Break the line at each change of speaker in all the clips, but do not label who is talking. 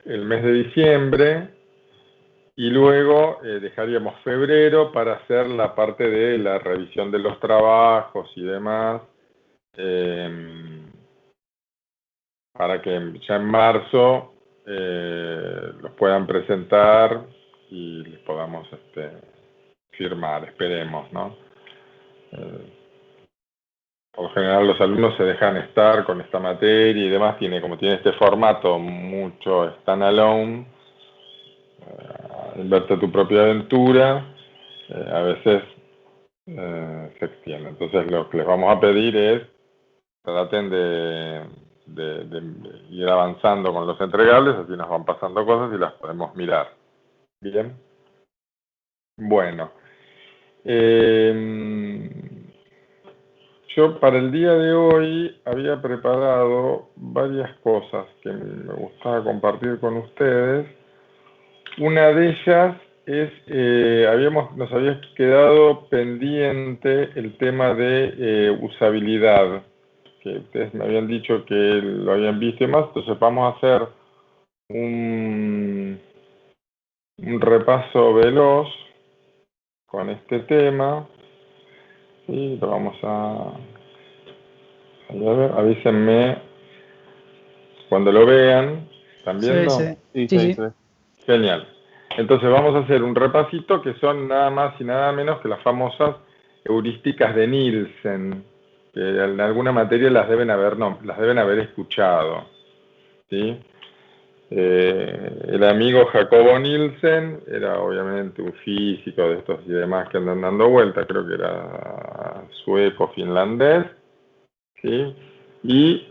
el mes de diciembre y luego dejaríamos febrero para hacer la parte de la revisión de los trabajos y demás, para que ya en marzo los puedan presentar y les podamos firmar, esperemos, ¿no? Por lo general los alumnos se dejan estar con esta materia y demás, como tiene este formato mucho standalone, inverte tu propia aventura, a veces se extiende. Entonces lo que les vamos a pedir es traten de ir avanzando con los entregables, así nos van pasando cosas y las podemos mirar. Bien. Bueno. Yo para el día de hoy había preparado varias cosas que me gustaba compartir con ustedes. Una de ellas es, nos había quedado pendiente el tema de usabilidad, que ustedes me habían dicho que lo habían visto y más, entonces vamos a hacer un repaso veloz con este tema. Y lo vamos a ver, avísenme cuando lo vean. ¿Están viendo?
Sí.
Genial. Entonces vamos a hacer un repasito que son nada más y nada menos que las famosas heurísticas de Nielsen, que en alguna materia las deben haber escuchado. ¿Sí? El amigo Jacobo Nielsen era obviamente un físico de estos y demás que andan dando vuelta, creo que era sueco-finlandés, ¿sí? Y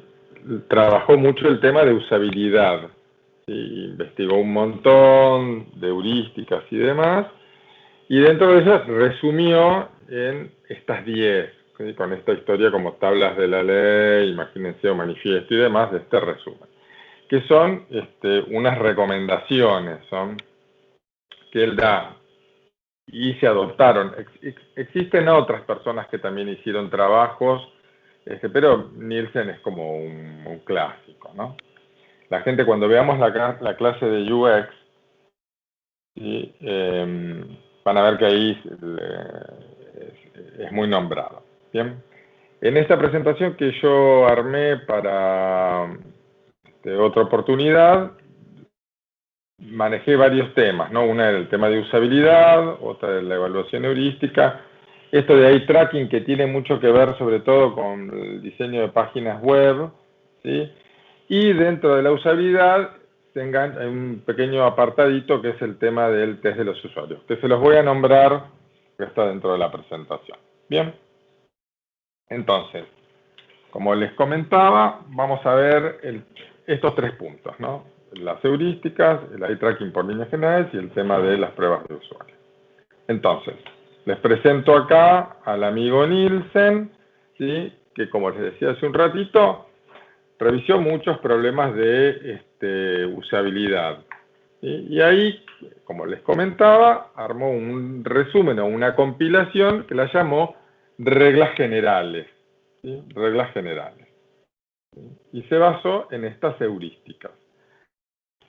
trabajó mucho el tema de usabilidad, ¿sí? Investigó un montón de heurísticas y demás, y dentro de ellas resumió en estas 10, ¿sí? Con esta historia como tablas de la ley, imagínense, o manifiesto y demás de este resumen, que son unas recomendaciones que él da y se adoptaron. Existen otras personas que también hicieron trabajos, pero Nielsen es como un clásico, ¿no? La gente cuando veamos la clase de UX, ¿sí? Van a ver que ahí es muy nombrado. ¿Bien? En esta presentación que yo armé para otra oportunidad, manejé varios temas, ¿no? Una era el tema de usabilidad, otra de la evaluación heurística, esto de eye tracking que tiene mucho que ver sobre todo con el diseño de páginas web, ¿sí? Y dentro de la usabilidad hay un pequeño apartadito que es el tema del test de los usuarios, que se los voy a nombrar, que está dentro de la presentación. Bien, entonces, como les comentaba, vamos a ver estos 3 puntos, ¿no? Las heurísticas, el eye tracking por líneas generales y el tema de las pruebas de usuario. Entonces, les presento acá al amigo Nielsen, ¿sí? Que como les decía hace un ratito, revisó muchos problemas de usabilidad. ¿Sí? Y ahí, como les comentaba, armó un resumen o una compilación que la llamó reglas generales. ¿Sí? Reglas generales. ¿Sí? Y se basó en estas heurísticas.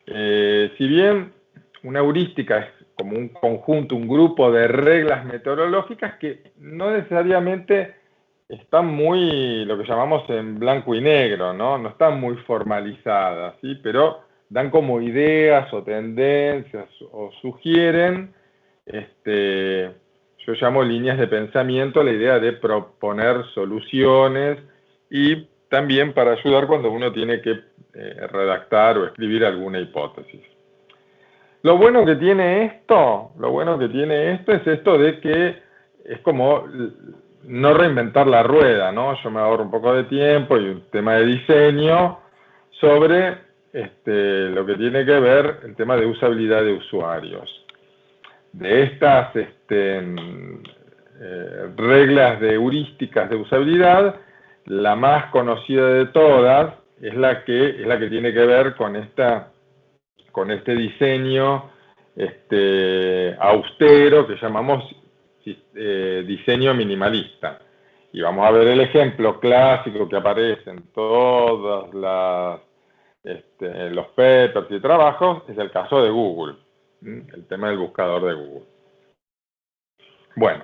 Si bien una heurística es como un conjunto, un grupo de reglas metodológicas que no necesariamente están muy, lo que llamamos en blanco y negro, ¿no? No están muy formalizadas, ¿sí? Pero dan como ideas o tendencias o sugieren, yo llamo líneas de pensamiento, la idea de proponer soluciones y también para ayudar cuando uno tiene que redactar o escribir alguna hipótesis. Lo bueno que tiene esto es esto de que es como no reinventar la rueda, ¿no? Yo me ahorro un poco de tiempo y un tema de diseño sobre lo que tiene que ver el tema de usabilidad de usuarios. De estas reglas de heurísticas de usabilidad, la más conocida de todas es la que tiene que ver con este diseño austero que llamamos diseño minimalista. Y vamos a ver el ejemplo clásico que aparece en todas las los papers y trabajos, es el caso de Google, el tema del buscador de Google. Bueno,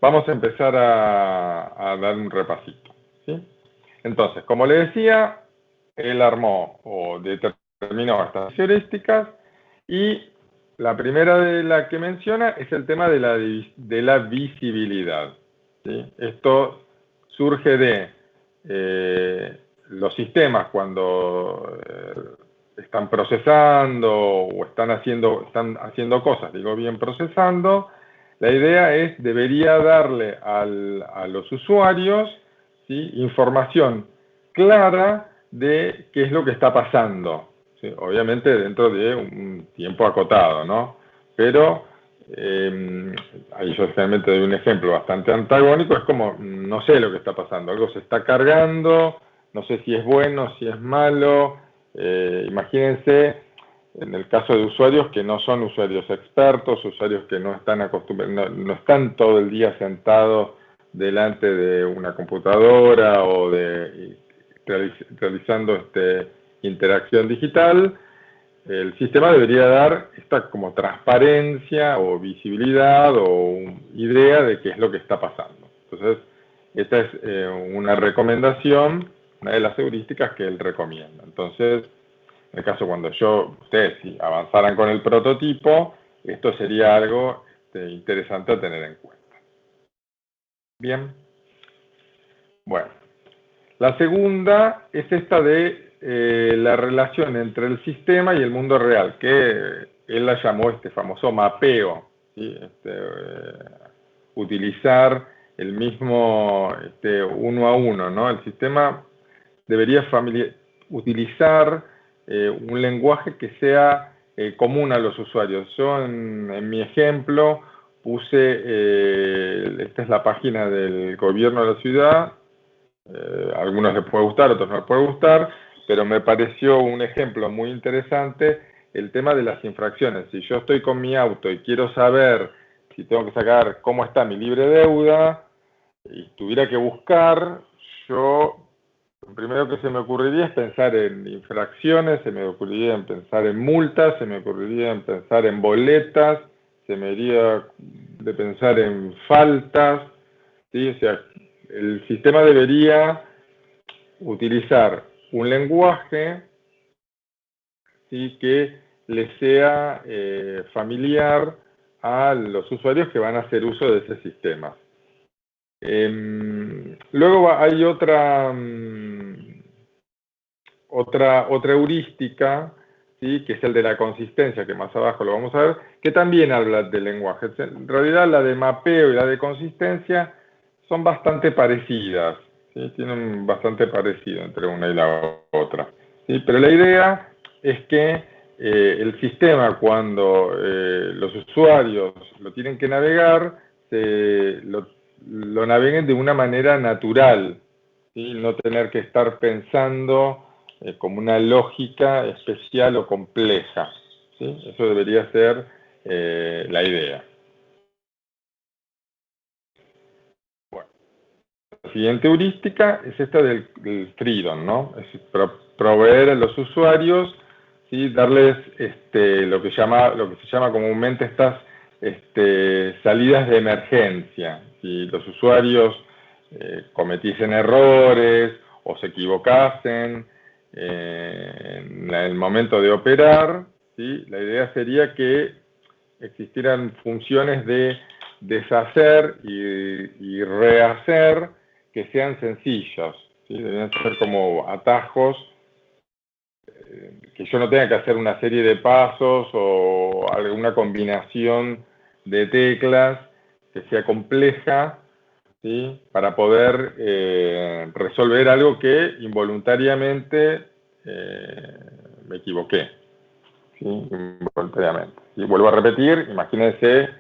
vamos a empezar a dar un repasito, ¿sí? Entonces, como le decía, él armó o determinó estas heurísticas y la primera de la que menciona es el tema de la visibilidad, ¿sí? Esto surge de los sistemas cuando están procesando o están haciendo cosas, digo bien procesando. La idea debería darle a los usuarios, ¿sí?, información clara de qué es lo que está pasando, ¿sí? Obviamente dentro de un tiempo acotado, ¿no? Pero ahí yo realmente doy un ejemplo bastante antagónico, es como, no sé lo que está pasando, algo se está cargando, no sé si es bueno, si es malo. Imagínense en el caso de usuarios que no son usuarios expertos, usuarios que no están acostumbrados, no están todo el día sentados delante de una computadora o realizando interacción digital. El sistema debería dar esta como transparencia o visibilidad o idea de qué es lo que está pasando. Entonces, esta es una recomendación, una de las heurísticas que él recomienda. Entonces, en el caso cuando ustedes si avanzaran con el prototipo, esto sería algo interesante a tener en cuenta. Bien. Bueno, la segunda es esta de la relación entre el sistema y el mundo real, que él la llamó este famoso mapeo, ¿sí? Utilizar el mismo uno a uno, ¿no? El sistema debería utilizar un lenguaje que sea común a los usuarios. Yo en mi ejemplo puse, esta es la página del gobierno de la ciudad, a algunos les puede gustar, a otros no les puede gustar, pero me pareció un ejemplo muy interesante el tema de las infracciones. Si yo estoy con mi auto y quiero saber si tengo que sacar cómo está mi libre deuda y tuviera que buscar, yo lo primero que se me ocurriría es pensar en infracciones, se me ocurriría en pensar en multas, se me ocurriría en pensar en boletas, se me iría de pensar en faltas, ¿sí? O sea, el sistema debería utilizar un lenguaje, ¿sí?, que le sea familiar a los usuarios que van a hacer uso de ese sistema. Luego hay otra heurística, ¿sí?, que es el de la consistencia, que más abajo lo vamos a ver, que también habla de lenguaje. En realidad la de mapeo y la de consistencia son bastante parecidas, ¿sí? Tienen bastante parecido entre una y la otra, ¿sí? Pero la idea es que el sistema, cuando los usuarios lo tienen que navegar, lo naveguen de una manera natural, ¿sí? No tener que estar pensando como una lógica especial o compleja, ¿sí? Eso debería ser la idea. Bueno, la siguiente heurística es esta del freedom, ¿no? Es proveer a los usuarios, ¿sí?, darles lo que se llama comúnmente estas salidas de emergencia. Si los usuarios cometiesen errores o se equivocasen en el momento de operar, ¿sí?, la idea sería que existieran funciones de deshacer y rehacer que sean sencillos, ¿sí? Deberían ser como atajos, que yo no tenga que hacer una serie de pasos o alguna combinación de teclas que sea compleja, ¿sí?, para poder resolver algo que involuntariamente me equivoqué, ¿sí?, involuntariamente. Y vuelvo a repetir, imagínense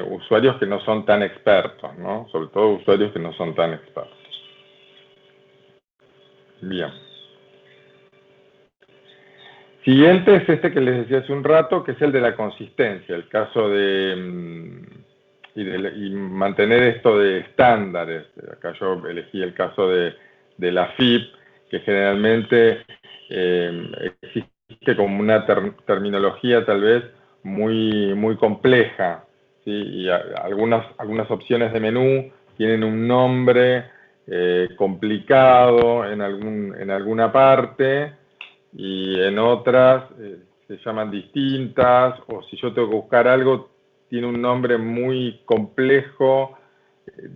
usuarios que no son tan expertos, ¿no? Sobre todo usuarios que no son tan expertos. Bien. Siguiente es este que les decía hace un rato, que es el de la consistencia, el caso y mantener esto de estándares. Acá yo elegí el caso de la FIP, que generalmente existe como una terminología tal vez muy compleja, ¿sí? Y algunas opciones de menú tienen un nombre complicado en alguna parte, y en otras se llaman distintas, o si yo tengo que buscar algo, tiene un nombre muy complejo,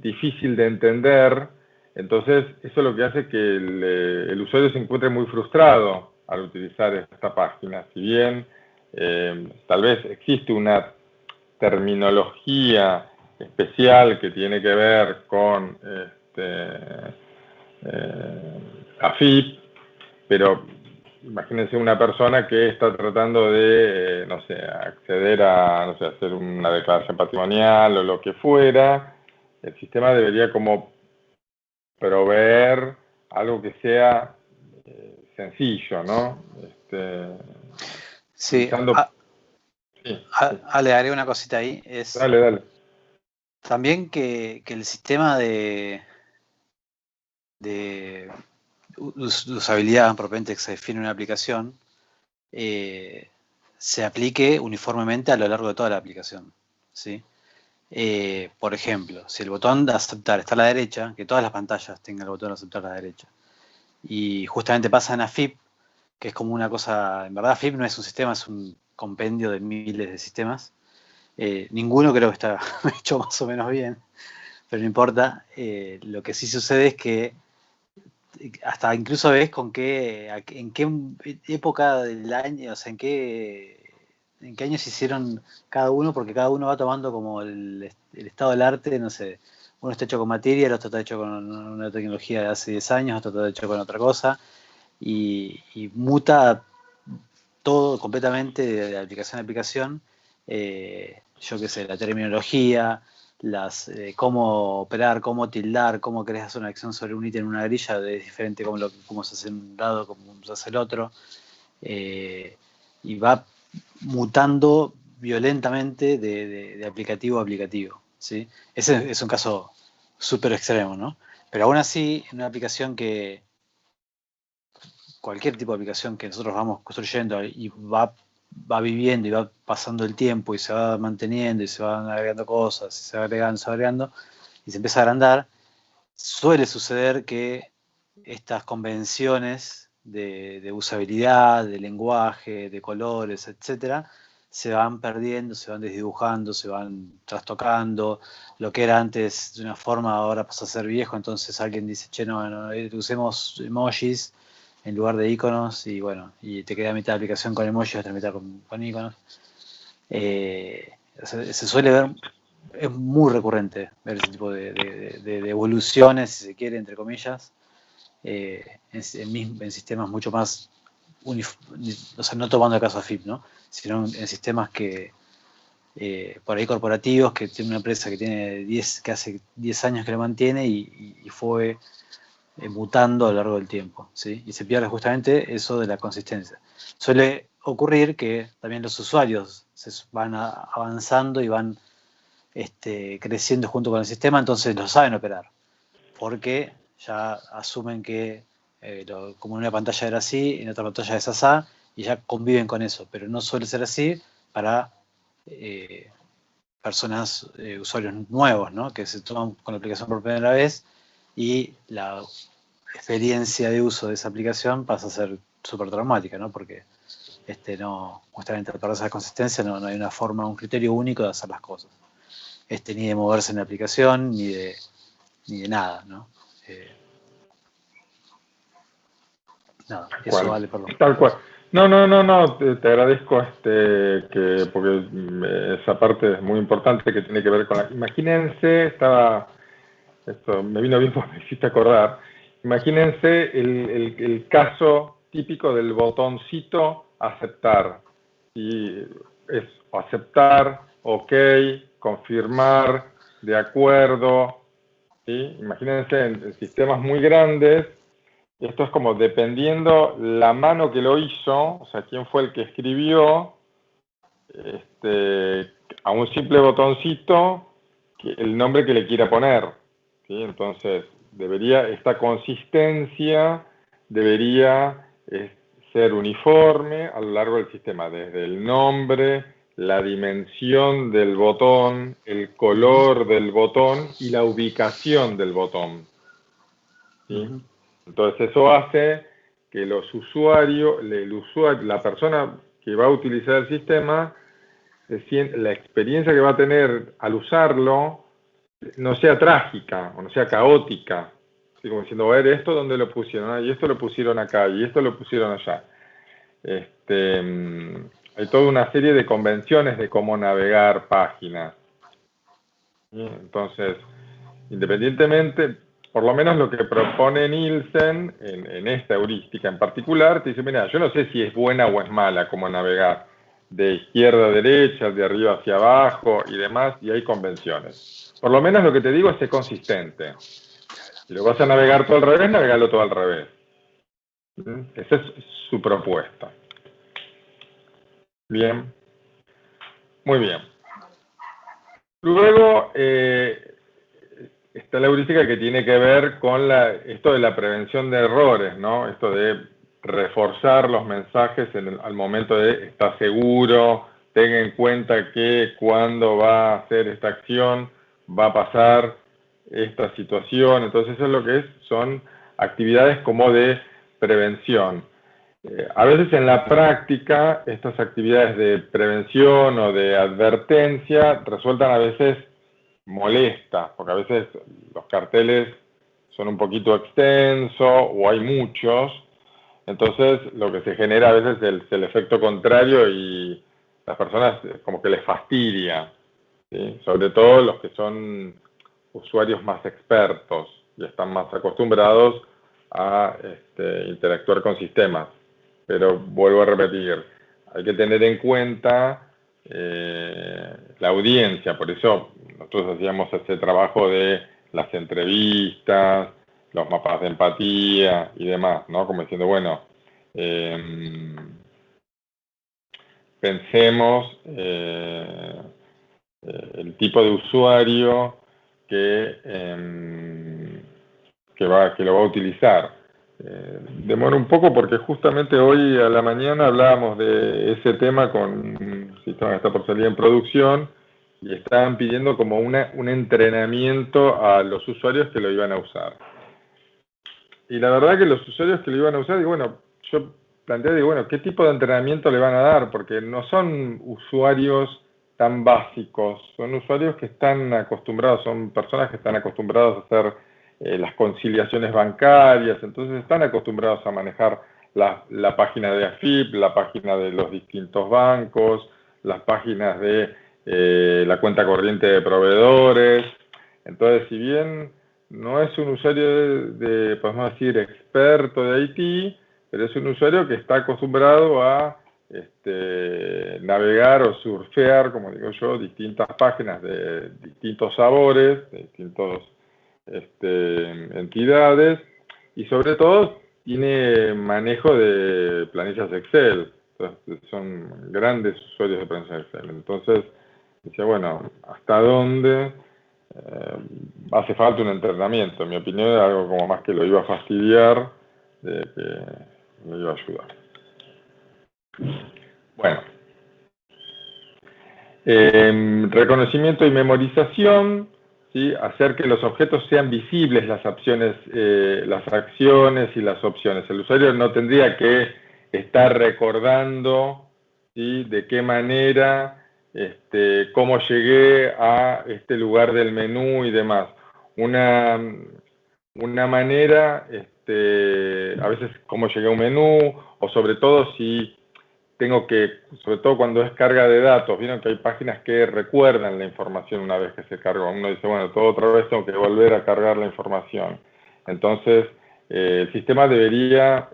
difícil de entender. Entonces, eso es lo que hace que el usuario se encuentre muy frustrado al utilizar esta página. Si bien tal vez existe una terminología especial que tiene que ver con AFIP, pero imagínense una persona que está tratando de, no sé, acceder a, no sé, hacer una declaración patrimonial o lo que fuera. El sistema debería como proveer algo que sea sencillo, ¿no?
Sí,
Utilizando... Sí, sí.
le haré una cosita ahí. Es
Dale, dale.
también que el sistema de usabilidad propiamente que se define en una aplicación se aplique uniformemente a lo largo de toda la aplicación, ¿sí? Por ejemplo, si el botón de aceptar está a la derecha, que todas las pantallas tengan el botón de aceptar a la derecha. Y justamente pasa en AFIP, que es como una cosa, en verdad AFIP no es un sistema, es un compendio de miles de sistemas. Ninguno creo que está hecho más o menos bien, pero no importa. Lo que sí sucede es que hasta incluso ves en qué época del año, o sea, en qué año se hicieron cada uno, porque cada uno va tomando como el estado del arte, no sé, uno está hecho con materia, el otro está hecho con una tecnología de hace 10 años, otro está hecho con otra cosa, y muta todo completamente de aplicación a aplicación. Yo qué sé, la terminología, cómo operar, cómo tildar, cómo querés hacer una acción sobre un ítem en una grilla, es diferente cómo se hace en un lado, cómo se hace el otro. Y va mutando violentamente de aplicativo a aplicativo, ¿sí? Ese es un caso súper extremo, ¿no? Pero aún así, en una aplicación cualquier tipo de aplicación que nosotros vamos construyendo y va viviendo y va pasando el tiempo y se va manteniendo y se van agregando cosas y se va agregando y se empieza a agrandar, suele suceder que estas convenciones de usabilidad, de lenguaje, de colores, etcétera, se van perdiendo, se van desdibujando, se van trastocando. Lo que era antes de una forma ahora pasa a ser viejo, entonces alguien dice, che, no, usemos emojis en lugar de iconos y bueno, y te queda mitad de aplicación con emojis, otra mitad con iconos. Se suele ver, es muy recurrente ver ese tipo de evoluciones, si se quiere, entre comillas, en sistemas mucho más, o sea, no tomando el caso AFIP, ¿no? Sino en sistemas por ahí corporativos, que tiene una empresa que hace 10 años que lo mantiene y fue mutando a lo largo del tiempo, ¿sí? Y se pierde justamente eso de la consistencia. Suele ocurrir que también los usuarios se van avanzando y van creciendo junto con el sistema, entonces lo saben operar, porque ya asumen que como en una pantalla era así, en otra pantalla es así, y ya conviven con eso, pero no suele ser así para personas, usuarios nuevos, ¿no? Que se toman con la aplicación por primera vez y la experiencia de uso de esa aplicación pasa a ser súper traumática, ¿no? Porque justamente para esa consistencia no hay una forma, un criterio único de hacer las cosas. Ni de moverse en la aplicación, ni de nada, ¿no? Nada,
Tal
eso
cual.
vale, perdón.
Tal cual. No, te agradezco porque esa parte es muy importante que tiene que ver con la... Imagínense, esto me vino bien porque me hiciste acordar, imagínense el caso típico del botoncito aceptar. Y es aceptar, ok, confirmar, de acuerdo, ¿sí? Imagínense en sistemas muy grandes. Esto es como dependiendo la mano que lo hizo, o sea, quién fue el que escribió, a un simple botoncito, el nombre que le quiera poner, ¿sí? Entonces, esta consistencia debería ser uniforme a lo largo del sistema, desde el nombre, la dimensión del botón, el color del botón y la ubicación del botón. ¿Sí? Entonces eso hace que los usuarios, la persona que va a utilizar el sistema, la experiencia que va a tener al usarlo no sea trágica o no sea caótica. ¿Sí? Como diciendo, a ver, esto dónde lo pusieron, y esto lo pusieron acá, y esto lo pusieron allá. Hay toda una serie de convenciones de cómo navegar páginas. ¿Sí? Entonces, independientemente, por lo menos lo que propone Nielsen en esta heurística en particular, te dice, mira, yo no sé si es buena o es mala cómo navegar de izquierda a derecha, de arriba hacia abajo y demás, y hay convenciones. Por lo menos lo que te digo es ser consistente. Si lo vas a navegar todo al revés, navegalo todo al revés. Esa es su propuesta. Bien. Muy bien. Luego está la heurística que tiene que ver con esto de la prevención de errores, ¿no? Esto de reforzar los mensajes al momento de estar seguro, tenga en cuenta que cuando va a hacer esta acción va a pasar esta situación. Entonces eso es lo que son actividades como de prevención. A veces en la práctica estas actividades de prevención o de advertencia resultan a veces molestas, porque a veces los carteles son un poquito extensos o hay muchos, entonces lo que se genera a veces es el efecto contrario y las personas como que les fastidia, ¿sí? Sobre todo los que son usuarios más expertos y están más acostumbrados a interactuar con sistemas. Pero vuelvo a repetir, hay que tener en cuenta la audiencia, por eso nosotros hacíamos ese trabajo de las entrevistas, los mapas de empatía y demás, ¿no? Como diciendo, bueno, pensemos el tipo de usuario que lo va a utilizar. Demora un poco porque justamente hoy a la mañana hablábamos de ese tema con un sistema que está por salir en producción y estaban pidiendo como un entrenamiento a los usuarios que lo iban a usar. Y la verdad que los usuarios que lo iban a usar, digo, bueno, yo planteé, digo, bueno, ¿qué tipo de entrenamiento le van a dar? Porque no son usuarios tan básicos, son usuarios que están acostumbrados, son personas que están acostumbrados a hacer las conciliaciones bancarias, entonces están acostumbrados a manejar la página de AFIP, la página de los distintos bancos, las páginas de la cuenta corriente de proveedores. Entonces, si bien no es un usuario podemos decir, experto de IT, pero es un usuario que está acostumbrado a navegar o surfear, como digo yo, distintas páginas de distintos sabores, de distintas entidades, y sobre todo tiene manejo de planillas Excel. Entonces, son grandes usuarios de planillas Excel. Entonces, decía, bueno, ¿hasta dónde hace falta un entrenamiento? En mi opinión era algo como más que lo iba a fastidiar de que lo iba a ayudar. Bueno, reconocimiento y memorización, ¿sí? Hacer que los objetos sean visibles, las acciones y las opciones. El usuario no tendría que estar recordando, ¿sí? De qué manera, cómo llegué a este lugar del menú y demás. Una manera, a veces cómo llegué a un menú, o sobre todo si sobre todo cuando es carga de datos, vieron que hay páginas que recuerdan la información una vez que se cargó. Uno dice, bueno, todo otra vez tengo que volver a cargar la información. Entonces, el sistema debería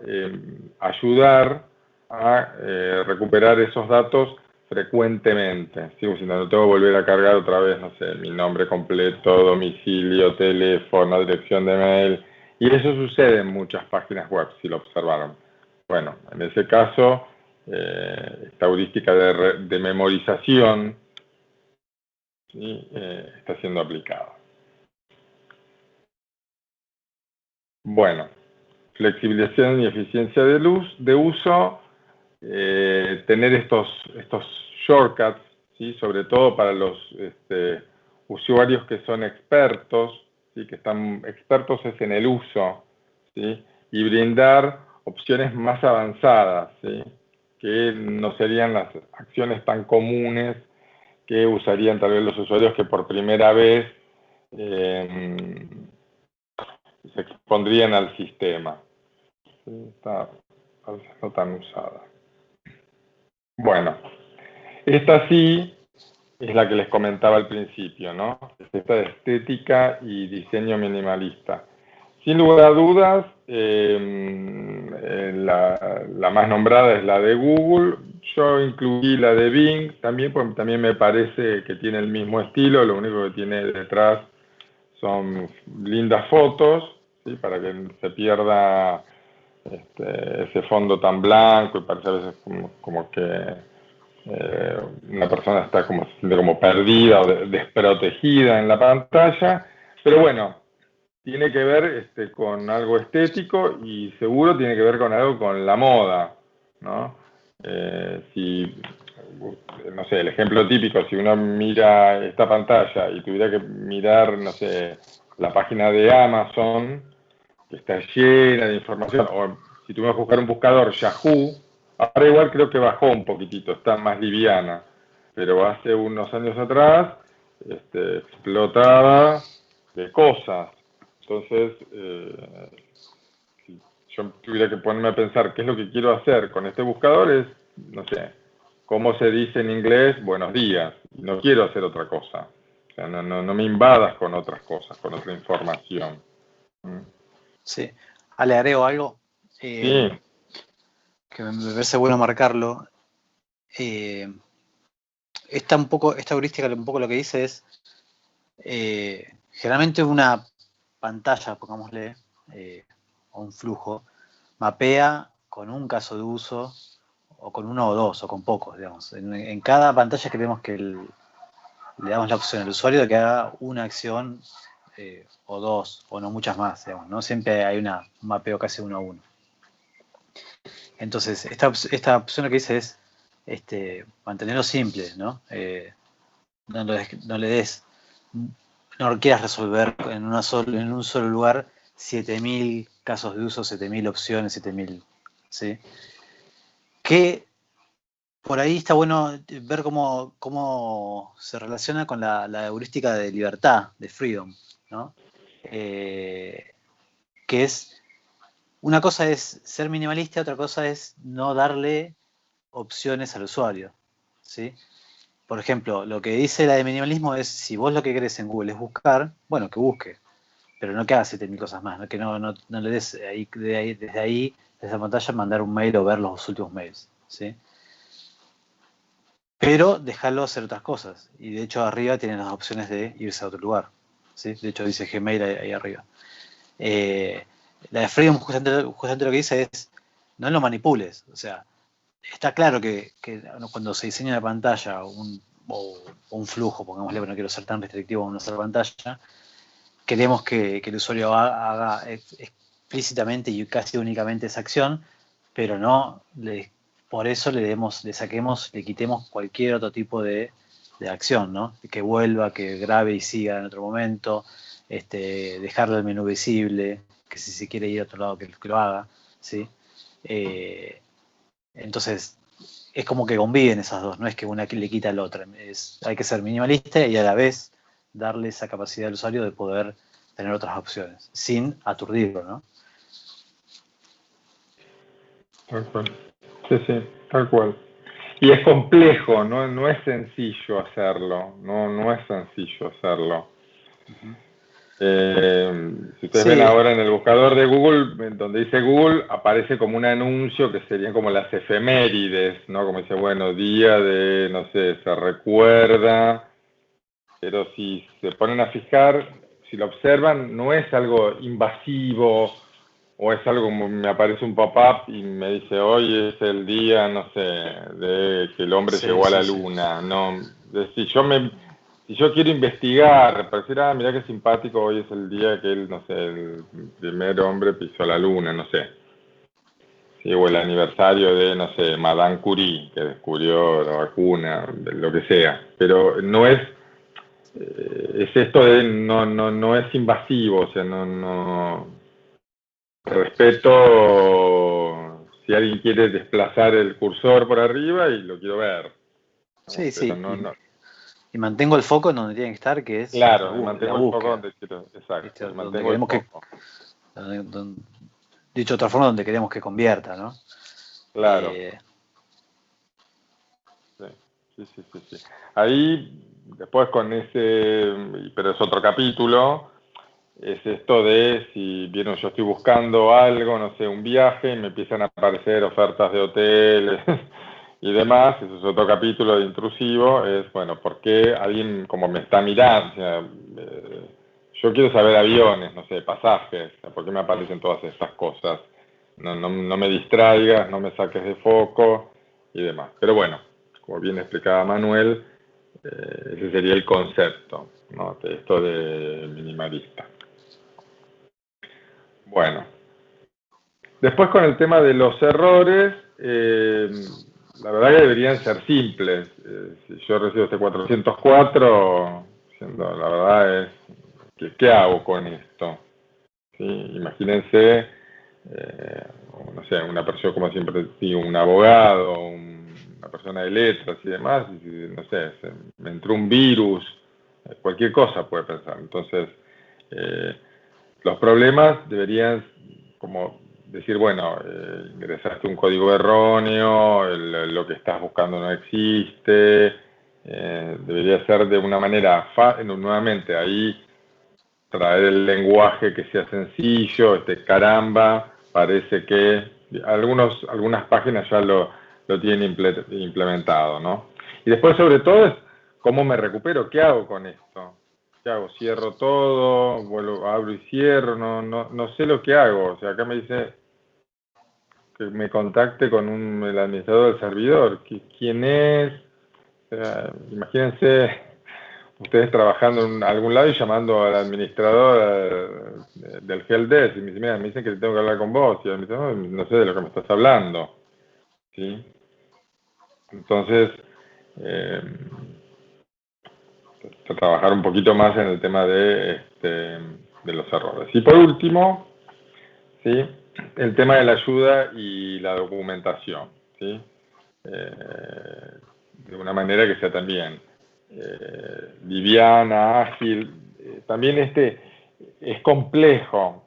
ayudar a recuperar esos datos frecuentemente. Sigo diciendo, no tengo que volver a cargar otra vez, no sé, mi nombre completo, domicilio, teléfono, dirección de mail. Y eso sucede en muchas páginas web, si lo observaron. Bueno, en ese caso, esta heurística de memorización, ¿sí? Está siendo aplicada. Bueno, flexibilización y eficiencia de uso, tener estos shortcuts, ¿sí? Sobre todo para los usuarios que son expertos, ¿sí? Que están expertos es en el uso, ¿sí? Y brindar opciones más avanzadas, ¿sí? Que no serían las acciones tan comunes que usarían tal vez los usuarios que por primera vez se expondrían al sistema. ¿Sí? Está no tan usada. Bueno, esta sí es la que les comentaba al principio, ¿no? Esta de estética y diseño minimalista. Sin lugar a dudas, la más nombrada es la de Google. Yo incluí la de Bing también, porque también me parece que tiene el mismo estilo, lo único que tiene detrás son lindas fotos, ¿sí? Para que se pierda ese fondo tan blanco y parece a veces como que una persona está se siente como perdida o desprotegida en la pantalla, pero bueno, tiene que ver con algo estético y seguro tiene que ver con algo con la moda, ¿no? Si, no sé, el ejemplo típico, si uno mira esta pantalla y tuviera que mirar, no sé, la página de Amazon, que está llena de información, o si tuvimos que buscar un buscador, Yahoo, ahora igual creo que bajó un poquitito, está más liviana, pero hace unos años atrás explotaba de cosas. Entonces, si yo tuviera que ponerme a pensar qué es lo que quiero hacer con este buscador, es, no sé, cómo se dice en inglés buenos días, no quiero hacer otra cosa. O sea, no me invadas con otras cosas, con otra información.
Sí. Le agrego algo
Sí.
que me parece bueno marcarlo. Esta heurística un poco lo que dice es, generalmente una pantalla, pongámosle, o un flujo, mapea con un caso de uso, o con uno o dos, o con pocos, digamos. En cada pantalla queremos que le damos la opción al usuario de que haga una acción, o dos, o no muchas más, digamos, ¿no? Siempre hay un mapeo casi uno a uno. Entonces, esta opción lo que dice es mantenerlo simple, ¿no? No le des, no quieras resolver en un solo lugar 7000 casos de uso, 7000 opciones, 7000, ¿sí? Que por ahí está bueno ver cómo se relaciona con la heurística de libertad, de freedom, ¿no? Que es, una cosa es ser minimalista, otra cosa es no darle opciones al usuario, ¿sí? Por ejemplo, lo que dice la de minimalismo es, si vos lo que querés en Google es buscar, bueno, que busque, pero no que haga 7000 cosas más, ¿no? Que no le des desde ahí, desde esa pantalla, mandar un mail o ver los últimos mails, ¿sí? Pero dejarlo hacer otras cosas. Y de hecho arriba tienen las opciones de irse a otro lugar, ¿sí? De hecho dice Gmail ahí arriba. La de Freedom justamente lo que dice es, no lo manipules, o sea, está claro que cuando se diseña una pantalla o un flujo, pongámosle, pero no quiero ser tan restrictivo a una sola pantalla, queremos que el usuario haga explícitamente y casi únicamente esa acción, pero no por eso le saquemos, le quitemos cualquier otro tipo de acción, ¿no? Que vuelva, que grabe y siga en otro momento, dejarle el menú visible, que si se quiere ir a otro lado que lo haga, ¿sí? Entonces, es como que conviven esas dos, no es que una le quita a la otra. Hay que ser minimalista y a la vez darle esa capacidad al usuario de poder tener otras opciones, sin aturdirlo, ¿no?
Tal cual. Sí, sí, tal cual. Y es complejo, no es sencillo hacerlo, no es sencillo hacerlo.
Uh-huh.
Si ustedes ven
Sí.
ahora en el buscador de Google, donde dice Google, aparece como un anuncio que serían como las efemérides, ¿no? Como dice, bueno, día de, no sé, se recuerda, pero si se ponen a fijar, si lo observan, no es algo invasivo, o es algo como me aparece un pop-up y me dice, hoy es el día, no sé, de que el hombre
Sí,
llegó a la
sí, sí.
luna, ¿no? Es decir, yo me si yo quiero investigar, para decir, mirá qué simpático, hoy es el día que él, no sé, el primer hombre pisó la luna, no sé. Sí, o el aniversario de, no sé, Madame Curie, que descubrió la vacuna, lo que sea. Pero no es esto de, no es invasivo, o sea, respeto si alguien quiere desplazar el cursor por arriba y lo quiero ver.
Sí,
Pero
sí. Y mantengo el foco en donde tiene que estar, que es
claro, me
la
mantengo el foco
búsqueda.
donde quiero,
¿Viste?
exacto,
Donde
mantengo el
queremos
foco.
dicho de otra forma, donde queremos que convierta, ¿no?
Claro, sí, sí. Ahí, después con ese, pero es otro capítulo, es esto de si vieron yo estoy buscando algo, no sé, un viaje, y me empiezan a aparecer ofertas de hoteles y demás, eso es otro capítulo de intrusivo, es, bueno, ¿por qué alguien como me está mirando? O sea, yo quiero saber aviones, no sé, pasajes, o sea, ¿por qué me aparecen todas estas cosas? No me distraigas, no me saques de foco y demás. Pero bueno, como bien explicaba Manuel, ese sería el concepto, ¿no? De esto de minimalista. Bueno, después con el tema de los errores, la verdad que deberían ser simples. Si yo recibo este 404, la verdad es, ¿qué hago con esto? ¿Sí? Imagínense, no sé, una persona, como siempre digo, un abogado, una persona de letras y demás, y, no sé, me entró un virus, cualquier cosa puede pensar. Entonces, eh, los problemas deberían como decir, bueno, ingresaste un código erróneo, lo que estás buscando no existe, debería ser de una manera, nuevamente ahí traer el lenguaje que sea sencillo, caramba, parece que algunas páginas ya lo tienen implementado, ¿no? Y después sobre todo es cómo me recupero, qué hago con esto. ¿Qué hago? Cierro todo, vuelvo, abro y cierro, no sé lo que hago. O sea, acá me dice que me contacte con el administrador del servidor. ¿Quién es? O sea, imagínense ustedes trabajando en algún lado y llamando al administrador del helpdesk y me dicen, mira, me dicen que tengo que hablar con vos. Y él me dice, no sé de lo que me estás hablando. ¿Sí? Entonces, eh, trabajar un poquito más en el tema de los errores. Y por último, ¿sí? El tema de la ayuda y la documentación. ¿Sí? De una manera que sea también liviana, ágil. También es complejo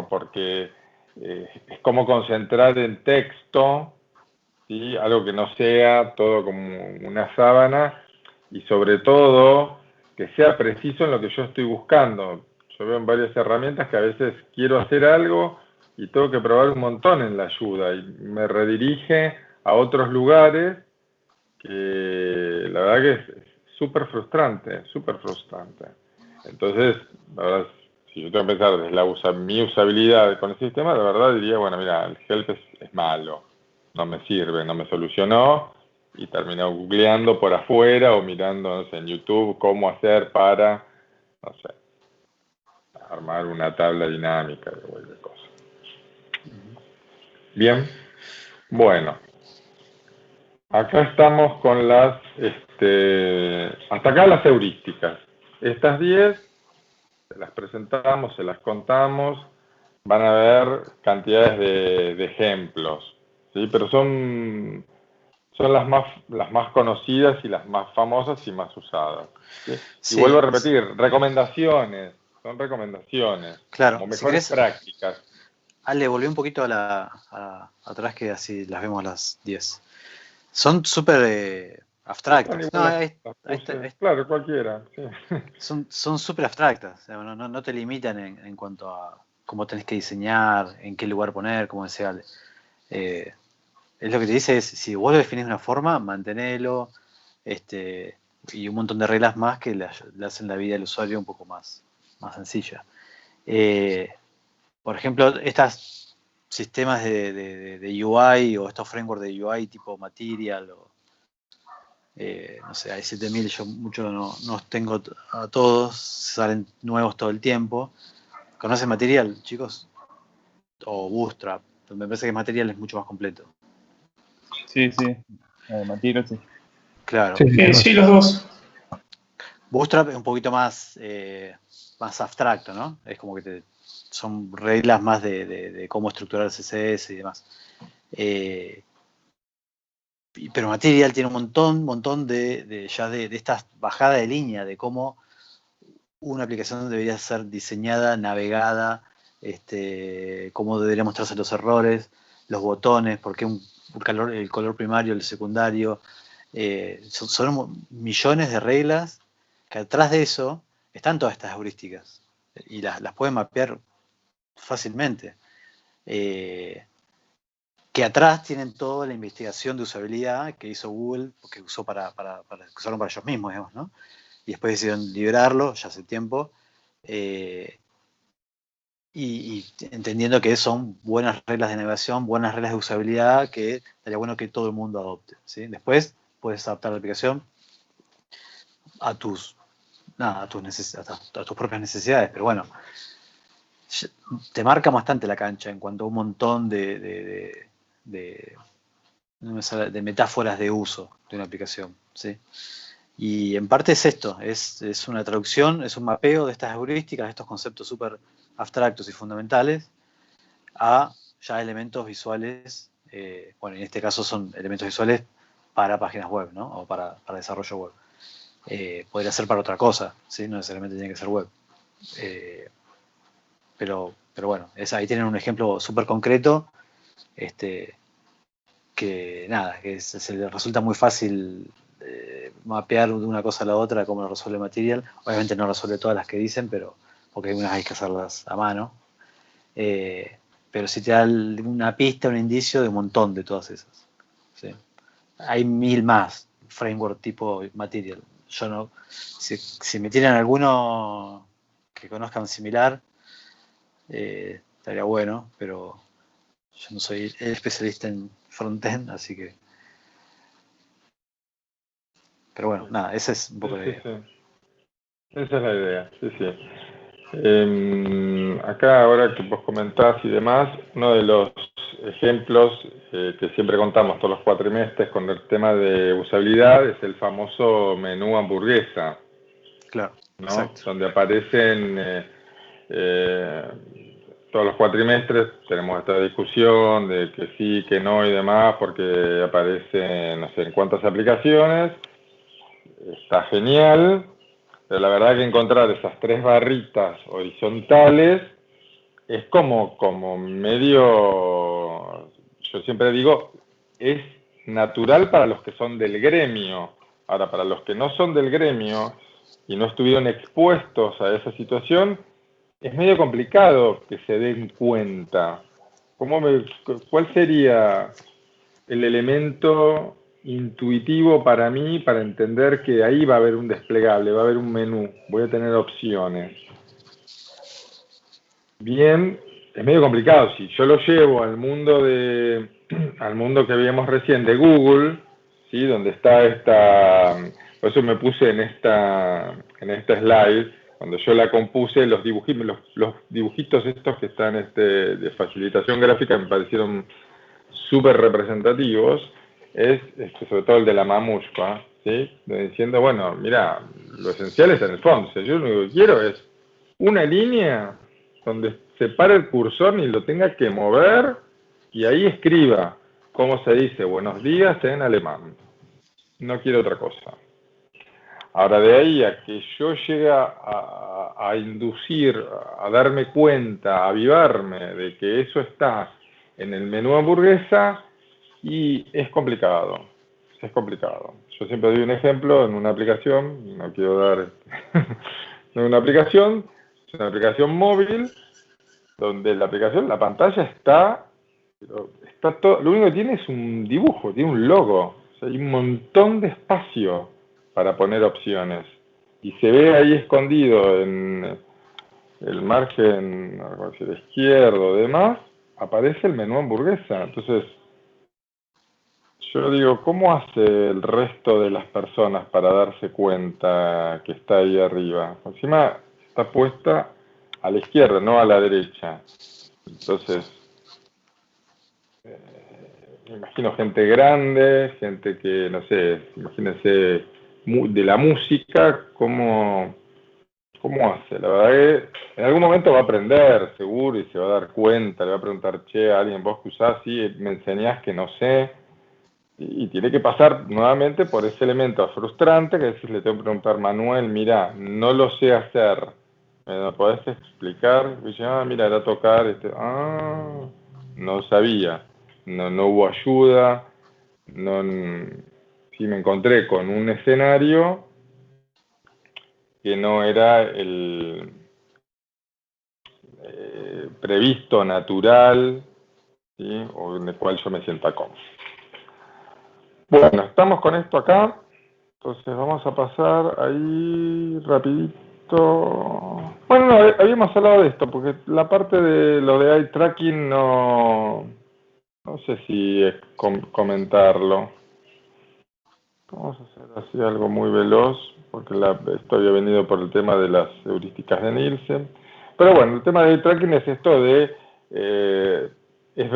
porque es como concentrar en texto, ¿sí? Algo que no sea todo como una sábana y sobre todo que sea preciso en lo que yo estoy buscando. Yo veo en varias herramientas que a veces quiero hacer algo y tengo que probar un montón en la ayuda y me redirige a otros lugares que la verdad que es súper frustrante, súper frustrante. Entonces, la verdad, si yo tengo que pensar desde mi usabilidad con el sistema, la verdad diría, bueno, mira, el help es malo, no me sirve, no me solucionó, y termino googleando por afuera o mirando, no sé, en YouTube cómo hacer para, no sé, armar una tabla dinámica de cualquier cosa. Bien, bueno, acá estamos con hasta acá las heurísticas. Estas 10 se las presentamos, se las contamos, van a haber cantidades de ejemplos, ¿sí? Pero son las más conocidas y las más famosas y más usadas, ¿sí? Y vuelvo
sí,
a repetir, recomendaciones, son recomendaciones,
claro.
como
Si
mejores
querés,
prácticas.
Ale, volví un poquito atrás que así las vemos las 10. Son súper
Están
abstractas.
igual
No, ahí,
las
ahí está,
puse, claro, cualquiera, sí.
son súper abstractas. O sea, no te limitan en cuanto a cómo tenés que diseñar, en qué lugar poner, como decía Ale. Eh, es lo que te dice es, si vos lo definís de una forma, mantenelo, y un montón de reglas más que le hacen la vida del usuario un poco más sencilla. Eh, por ejemplo, estos sistemas de UI o estos frameworks de UI tipo Material No sé, hay 7000, yo mucho no tengo a todos, salen nuevos todo el tiempo. ¿Conocen Material, chicos? O Bootstrap. Me parece que Material es mucho más completo.
Sí. Material, sí.
Claro.
Sí, los dos.
Bootstrap es un poquito más abstracto, ¿no? Es como que son reglas más de cómo estructurar el CSS y demás. Pero Material tiene un montón de estas bajadas de línea, de cómo una aplicación debería ser diseñada, navegada, cómo debería mostrarse los errores, los botones, por qué el color primario, el secundario. Son millones de reglas que atrás de eso están todas estas heurísticas y las pueden mapear fácilmente. Que atrás tienen toda la investigación de usabilidad que hizo Google, que usó que usaron para ellos mismos, digamos, ¿no? Y después decidieron liberarlo ya hace tiempo, y entendiendo que son buenas reglas de navegación, buenas reglas de usabilidad que estaría bueno que todo el mundo adopte, ¿sí? Después puedes adaptar la aplicación a tus propias necesidades, pero bueno, te marca bastante la cancha en cuanto a un montón de metáforas de uso de una aplicación, ¿sí? Y en parte es esto, es una traducción, es un mapeo de estas heurísticas, de estos conceptos súper abstractos y fundamentales, a ya elementos visuales, bueno, en este caso son elementos visuales para páginas web, ¿no? O para desarrollo web. Podría ser para otra cosa, ¿sí? No necesariamente tiene que ser web. Pero bueno, ahí tienen un ejemplo súper concreto, que nada, que se le resulta muy fácil mapear de una cosa a la otra como lo resuelve Material. Obviamente no resuelve todas las que dicen, pero porque hay unas hay que hacerlas a mano. Pero sí te da una pista, un indicio de un montón de todas esas. ¿Sí? Hay 1000 más framework tipo Material. Yo no, si me tienen alguno que conozcan similar, estaría bueno, pero yo no soy el especialista en frontend, así que. Pero bueno, nada, esa es un poco la idea.
Sí. Esa es la idea, sí. Acá, ahora que vos comentás y demás, uno de los ejemplos que siempre contamos todos los cuatrimestres con el tema de usabilidad es el famoso menú hamburguesa.
Claro,
¿no?
exacto.
Donde aparecen todos los cuatrimestres, tenemos esta discusión de que sí, que no y demás, porque aparecen no sé en cuántas aplicaciones. Está genial, pero la verdad que encontrar esas 3 barritas horizontales es como medio, yo siempre digo, es natural para los que son del gremio. Ahora, para los que no son del gremio y no estuvieron expuestos a esa situación, es medio complicado que se den cuenta. ¿Cuál sería el elemento intuitivo para mí para entender que ahí va a haber un desplegable, va a haber un menú, voy a tener opciones? Bien, es medio complicado. Si yo lo llevo al mundo que veíamos recién de Google, ¿sí? Donde está por eso me puse en esta slide, cuando yo la compuse, los dibujitos estos que están de facilitación gráfica me parecieron súper representativos, es sobre todo el de la mamushka, ¿sí? Diciendo, bueno, mira, lo esencial es en el fondo. O sea, yo lo único que quiero es una línea donde se para el cursor y lo tenga que mover y ahí escriba cómo se dice buenos días en alemán. No quiero otra cosa. Ahora, de ahí a que yo llegue a inducir, a darme cuenta, a avivarme de que eso está en el menú hamburguesa, y es complicado. Es complicado. Yo siempre doy un ejemplo en una aplicación, no quiero dar no es una aplicación, es una aplicación móvil, donde la pantalla está todo, lo único que tiene es un dibujo, tiene un logo, o sea, hay un montón de espacio para poner opciones, y se ve ahí escondido en el margen, no sé, izquierdo, demás, aparece el menú hamburguesa. Entonces, yo digo, ¿cómo hace el resto de las personas para darse cuenta que está ahí arriba? Encima está puesta a la izquierda, no a la derecha. Entonces, me imagino gente grande, gente que, no sé, imagínense de la música, ¿cómo hace? La verdad que en algún momento va a aprender, seguro, y se va a dar cuenta, le va a preguntar, che, a alguien vos que usás, sí, me enseñás que no sé, y tiene que pasar nuevamente por ese elemento frustrante, que es decir, le tengo que preguntar, Manuel, mira, no lo sé hacer, ¿me lo podés explicar? Y yo, mira, era tocar, no sabía, no hubo ayuda, no, sí me encontré con un escenario que no era el previsto, natural, ¿sí? O en el cual yo me sienta cómodo. Bueno, estamos con esto acá, entonces vamos a pasar ahí rapidito. Bueno, no, habíamos hablado de esto, porque la parte de lo de eye tracking no sé si es comentarlo. Vamos a hacer así algo muy veloz, porque esto había venido por el tema de las heurísticas de Nielsen. Pero bueno, el tema del tracking es esto de, es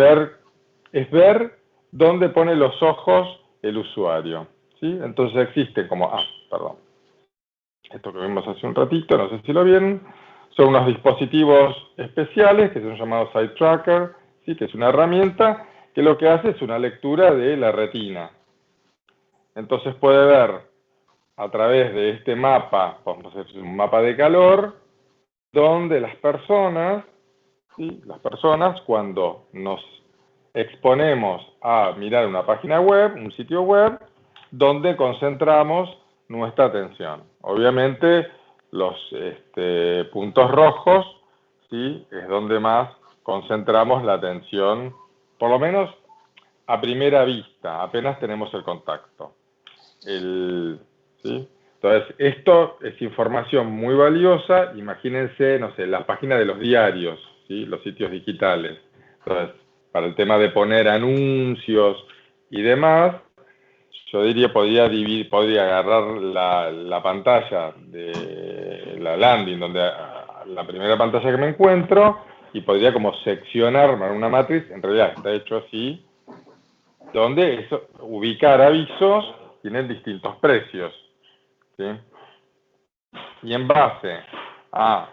ver dónde pone los ojos el usuario, ¿sí? Entonces existe como, esto que vimos hace un ratito, no sé si lo vieron, son unos dispositivos especiales que son llamados Eye Tracker, ¿sí? Que es una herramienta que lo que hace es una lectura de la retina. Entonces puede ver a través de este mapa, vamos a hacer un mapa de calor, donde las personas, ¿sí? Las personas cuando nos exponemos a mirar una página web, un sitio web, donde concentramos nuestra atención. Obviamente los puntos rojos, ¿sí? Es donde más concentramos la atención, por lo menos a primera vista, apenas tenemos el contacto. ¿Sí? Entonces, esto es información muy valiosa. Imagínense, no sé, la página de los diarios, ¿sí? Los sitios digitales. Entonces, para el tema de poner anuncios y demás, yo diría, podría agarrar la pantalla de la landing, la primera pantalla que me encuentro, y podría como seccionar una matriz, en realidad está hecho así, donde ubicar avisos tienen distintos precios, ¿sí? Y en base a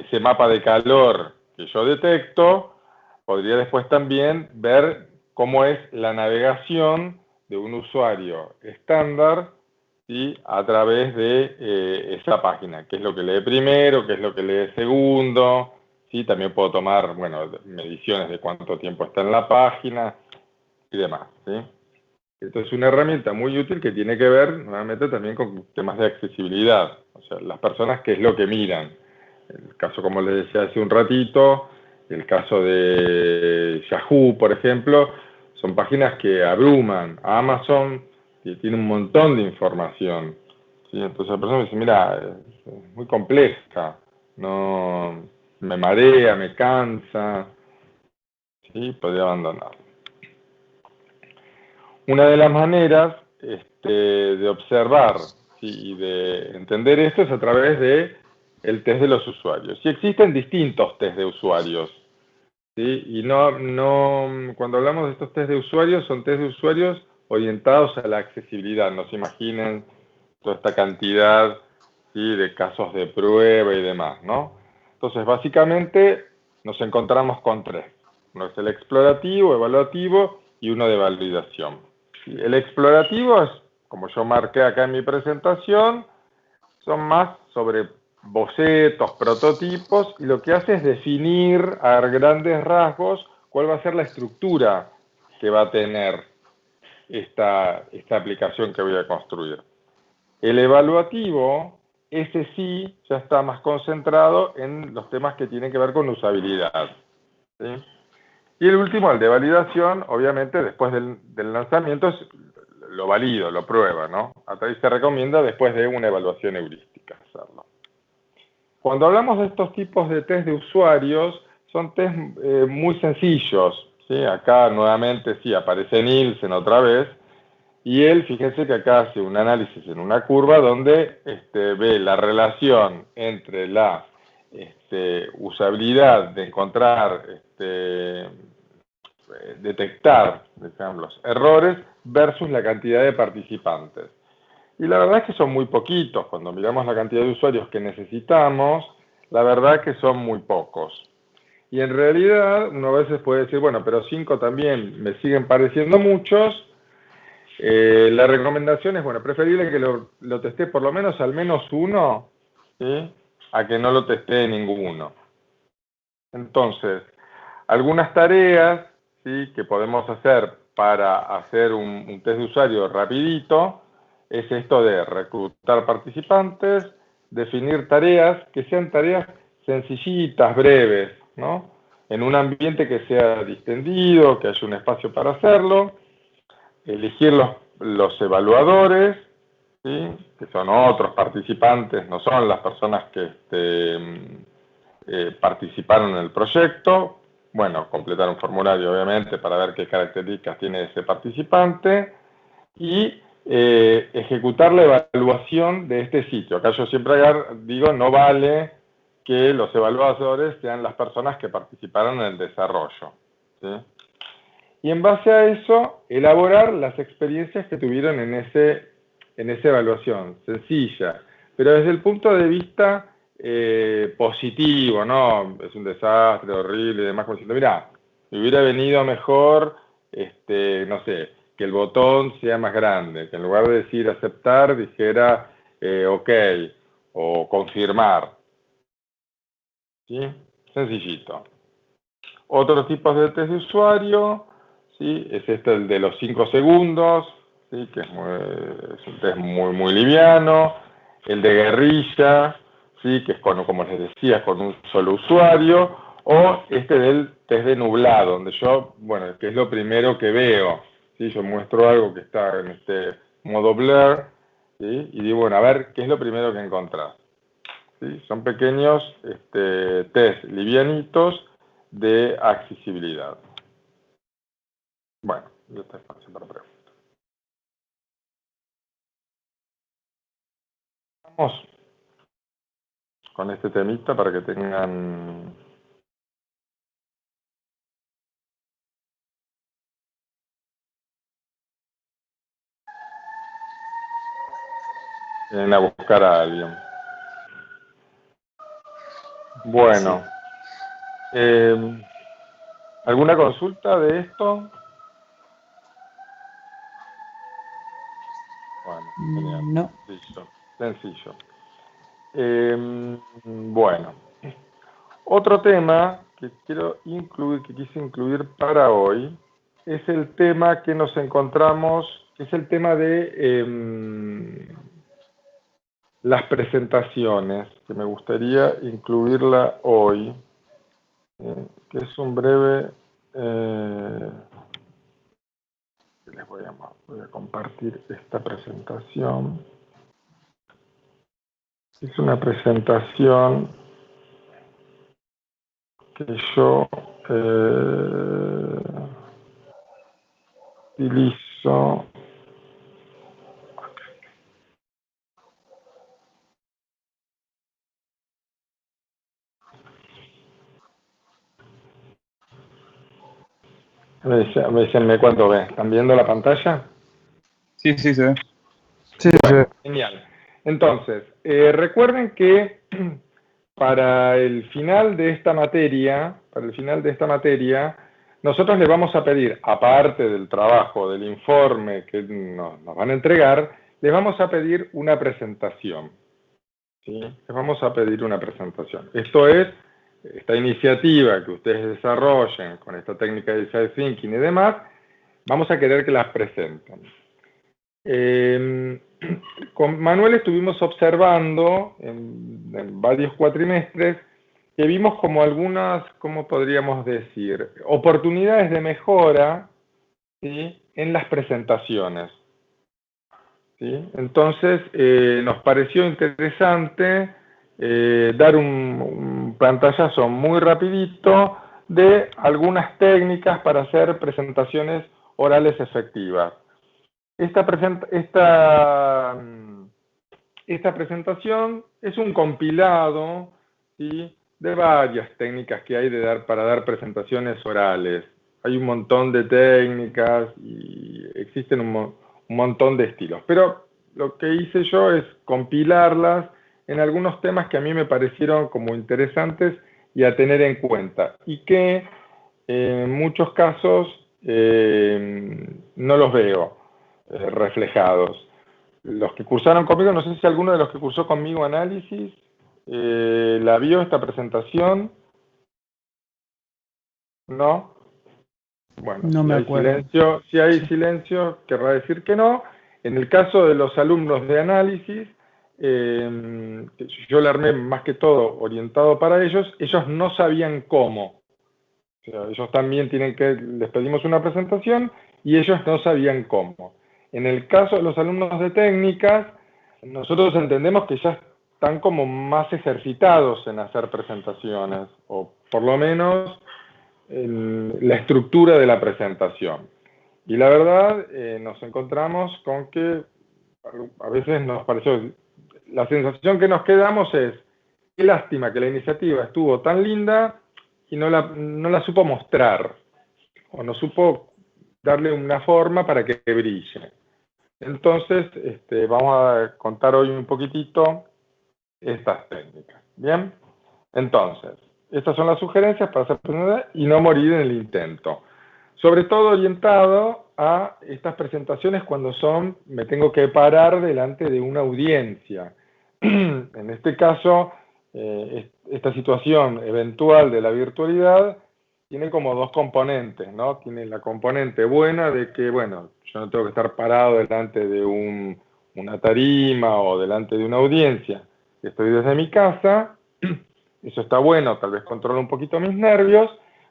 ese mapa de calor que yo detecto, podría después también ver cómo es la navegación de un usuario estándar, ¿sí? A través de esa página, qué es lo que lee primero, qué es lo que lee segundo, ¿sí? También puedo tomar, bueno, mediciones de cuánto tiempo está en la página y demás, ¿sí? Esto es una herramienta muy útil que tiene que ver nuevamente también con temas de accesibilidad. O sea, las personas, ¿qué es lo que miran? El caso, como les decía hace un ratito, el caso de Yahoo, por ejemplo, son páginas que abruman. Amazon tiene un montón de información, ¿sí? Entonces la persona dice, mira, es muy compleja, no, me marea, me cansa, ¿sí? Podría abandonar. Una de las maneras de observar, ¿sí? Y de entender esto es a través de el test de los usuarios. Y existen distintos test de usuarios, ¿sí? Y cuando hablamos de estos test de usuarios, son test de usuarios orientados a la accesibilidad. No se imaginen toda esta cantidad, ¿sí? De casos de prueba y demás, ¿no? Entonces, básicamente, nos encontramos con tres. Uno es el explorativo, evaluativo y uno de validación. El explorativo es, como yo marqué acá en mi presentación, son más sobre bocetos, prototipos, y lo que hace es definir a grandes rasgos cuál va a ser la estructura que va a tener esta aplicación que voy a construir. El evaluativo, ese sí, ya está más concentrado en los temas que tienen que ver con usabilidad, ¿sí? Y el último, el de validación, obviamente después del lanzamiento lo valido, lo prueba, ¿no? Ahí se recomienda después de una evaluación heurística hacerlo. Cuando hablamos de estos tipos de test de usuarios, son test muy sencillos, ¿sí? Acá nuevamente sí aparece Nielsen otra vez, y él, fíjense que acá hace un análisis en una curva donde ve la relación entre la usabilidad de encontrar, detectar, digamos, los errores versus la cantidad de participantes. Y la verdad es que son muy poquitos. Cuando miramos la cantidad de usuarios que necesitamos, la verdad es que son muy pocos. Y en realidad uno a veces puede decir, bueno, pero 5 también me siguen pareciendo muchos. La recomendación es, bueno, preferible que lo testé por lo menos al menos uno, ¿sí? A que no lo testé ninguno. Entonces, algunas tareas, ¿sí?, que podemos hacer para hacer un test de usuario rapidito es esto de reclutar participantes, definir tareas, que sean tareas sencillitas, breves, ¿no? En un ambiente que sea distendido, que haya un espacio para hacerlo, elegir los evaluadores, ¿sí?, que son otros participantes, no son las personas que participaron en el proyecto. Bueno, completar un formulario obviamente para ver qué características tiene ese participante y ejecutar la evaluación de este sitio. Acá yo siempre digo, no vale que los evaluadores sean las personas que participaron en el desarrollo, ¿sí? Y en base a eso, elaborar las experiencias que tuvieron en esa evaluación, sencilla, pero desde el punto de vista positivo, ¿no? Es un desastre, horrible y demás, como diciendo, mirá, me hubiera venido mejor, no sé, que el botón sea más grande, que en lugar de decir aceptar, dijera ok, o confirmar, ¿sí? Sencillito. Otros tipos de test de usuario, ¿sí? Es el de los 5 segundos, ¿sí?, que es un test muy liviano. El de guerrilla, ¿sí?, que es como les decía, con un solo usuario. O del test de nublado, donde yo, bueno, que es lo primero que veo, ¿sí? Yo muestro algo que está en este modo blur, ¿sí?, y digo, bueno, a ver, ¿qué es lo primero que encontrás? ¿Sí? Son pequeños test livianitos de accesibilidad. Bueno, ya está espacio para preguntas. Vamos con este temita para que tengan a buscar a alguien. Bueno, ¿alguna consulta de esto? Bueno, genial.
No.
Sencillo. Bueno, otro tema que quise incluir para hoy, es el tema que nos encontramos, es el tema de las presentaciones, que me gustaría incluirla hoy, que es un breve... les voy a compartir esta presentación. Es una presentación que yo utilizo. Avísenme cuando ven. ¿Están viendo la pantalla?
Sí, sí, se ve.
Sí,
Bueno, genial. Entonces, recuerden que para el final de esta materia, nosotros les vamos a pedir, aparte del trabajo, del informe que nos van a entregar, les vamos a pedir una presentación. ¿Sí? Les vamos a pedir una presentación. Esto es, esta iniciativa que ustedes desarrollen con esta técnica de design thinking y demás, vamos a querer que las presenten. Con Manuel estuvimos observando en varios cuatrimestres que vimos como algunas, ¿cómo podríamos decir?, oportunidades de mejora, ¿sí?, en las presentaciones. ¿Sí? Entonces, nos pareció interesante dar un pantallazo muy rapidito de algunas técnicas para hacer presentaciones orales efectivas. Esta presentación es un compilado, ¿sí?, de varias técnicas que hay para dar presentaciones orales. Hay un montón de técnicas y existen un montón de estilos. Pero lo que hice yo es compilarlas en algunos temas que a mí me parecieron como interesantes y a tener en cuenta. Y que en muchos casos no los veo reflejados. Los que cursaron conmigo, no sé si alguno de los que cursó conmigo análisis la vio esta presentación. ¿No? Bueno,
No
si
me
hay
acuerdo.
silencio, si hay silencio, querrá decir que no. En el caso de los alumnos de análisis, yo la armé más que todo orientado para ellos no sabían cómo. O sea, ellos también les pedimos una presentación y ellos no sabían cómo. En el caso de los alumnos de técnicas, nosotros entendemos que ya están como más ejercitados en hacer presentaciones, o por lo menos en la estructura de la presentación. Y la verdad, nos encontramos con que a veces nos pareció, la sensación que nos quedamos es, qué lástima que la iniciativa estuvo tan linda y no la supo mostrar, o no supo darle una forma para que brille. Entonces, vamos a contar hoy un poquitito estas técnicas. ¿Bien? Entonces, estas son las sugerencias para hacer presentaciones y no morir en el intento. Sobre todo orientado a estas presentaciones cuando me tengo que parar delante de una audiencia. En este caso, esta situación eventual de la virtualidad tiene como dos componentes, ¿no? Tiene la componente buena de que, bueno, yo no tengo que estar parado delante de una tarima o delante de una audiencia. Estoy desde mi casa, eso está bueno, tal vez controlo un poquito mis nervios,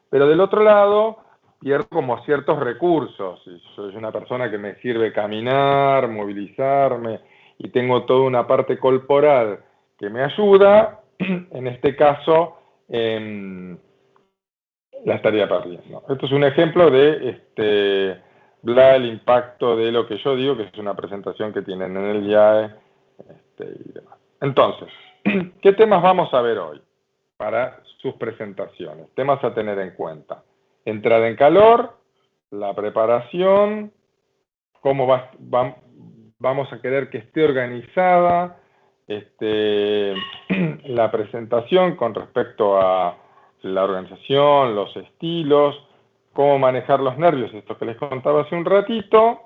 pero del otro lado pierdo como ciertos recursos. Si soy una persona que me sirve caminar, movilizarme, y tengo toda una parte corporal que me ayuda, en este caso la estaría perdiendo. Esto es un ejemplo de el impacto de lo que yo digo, que es una presentación que tienen en el IAE y demás. Entonces, ¿qué temas vamos a ver hoy para sus presentaciones? Temas a tener en cuenta. Entrada en calor, la preparación, cómo vamos a querer que esté organizada la presentación con respecto a la organización, los estilos, cómo manejar los nervios, esto que les contaba hace un ratito,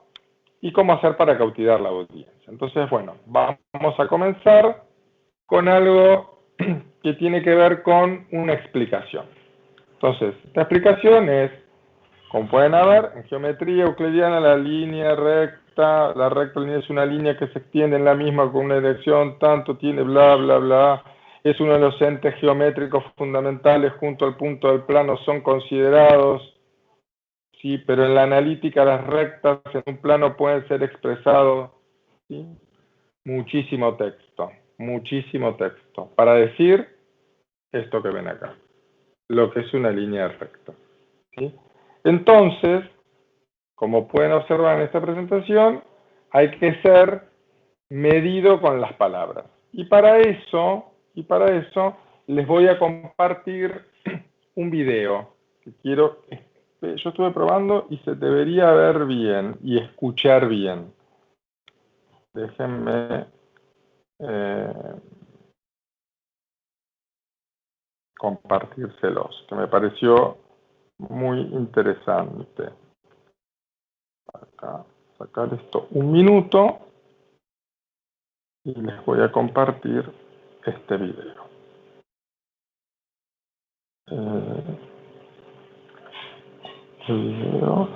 y cómo hacer para cautivar la audiencia. Entonces, bueno, vamos a comenzar con algo que tiene que ver con una explicación. Entonces, esta explicación es, como pueden ver, en geometría euclidiana la recta línea es una línea que se extiende en la misma con una dirección, tanto tiene bla, bla, bla, es uno de los entes geométricos fundamentales junto al punto del plano, son considerados, sí, pero en la analítica las rectas en un plano pueden ser expresados, ¿sí? Muchísimo texto, para decir esto que ven acá, lo que es una línea recta, ¿sí? Entonces, como pueden observar en esta presentación, hay que ser medido con las palabras. Y para eso les voy a compartir un video que yo estuve probando y se debería ver bien y escuchar bien. Déjenme compartírselos, que me pareció muy interesante. Acá, sacar esto un minuto y les voy a compartir este video. No.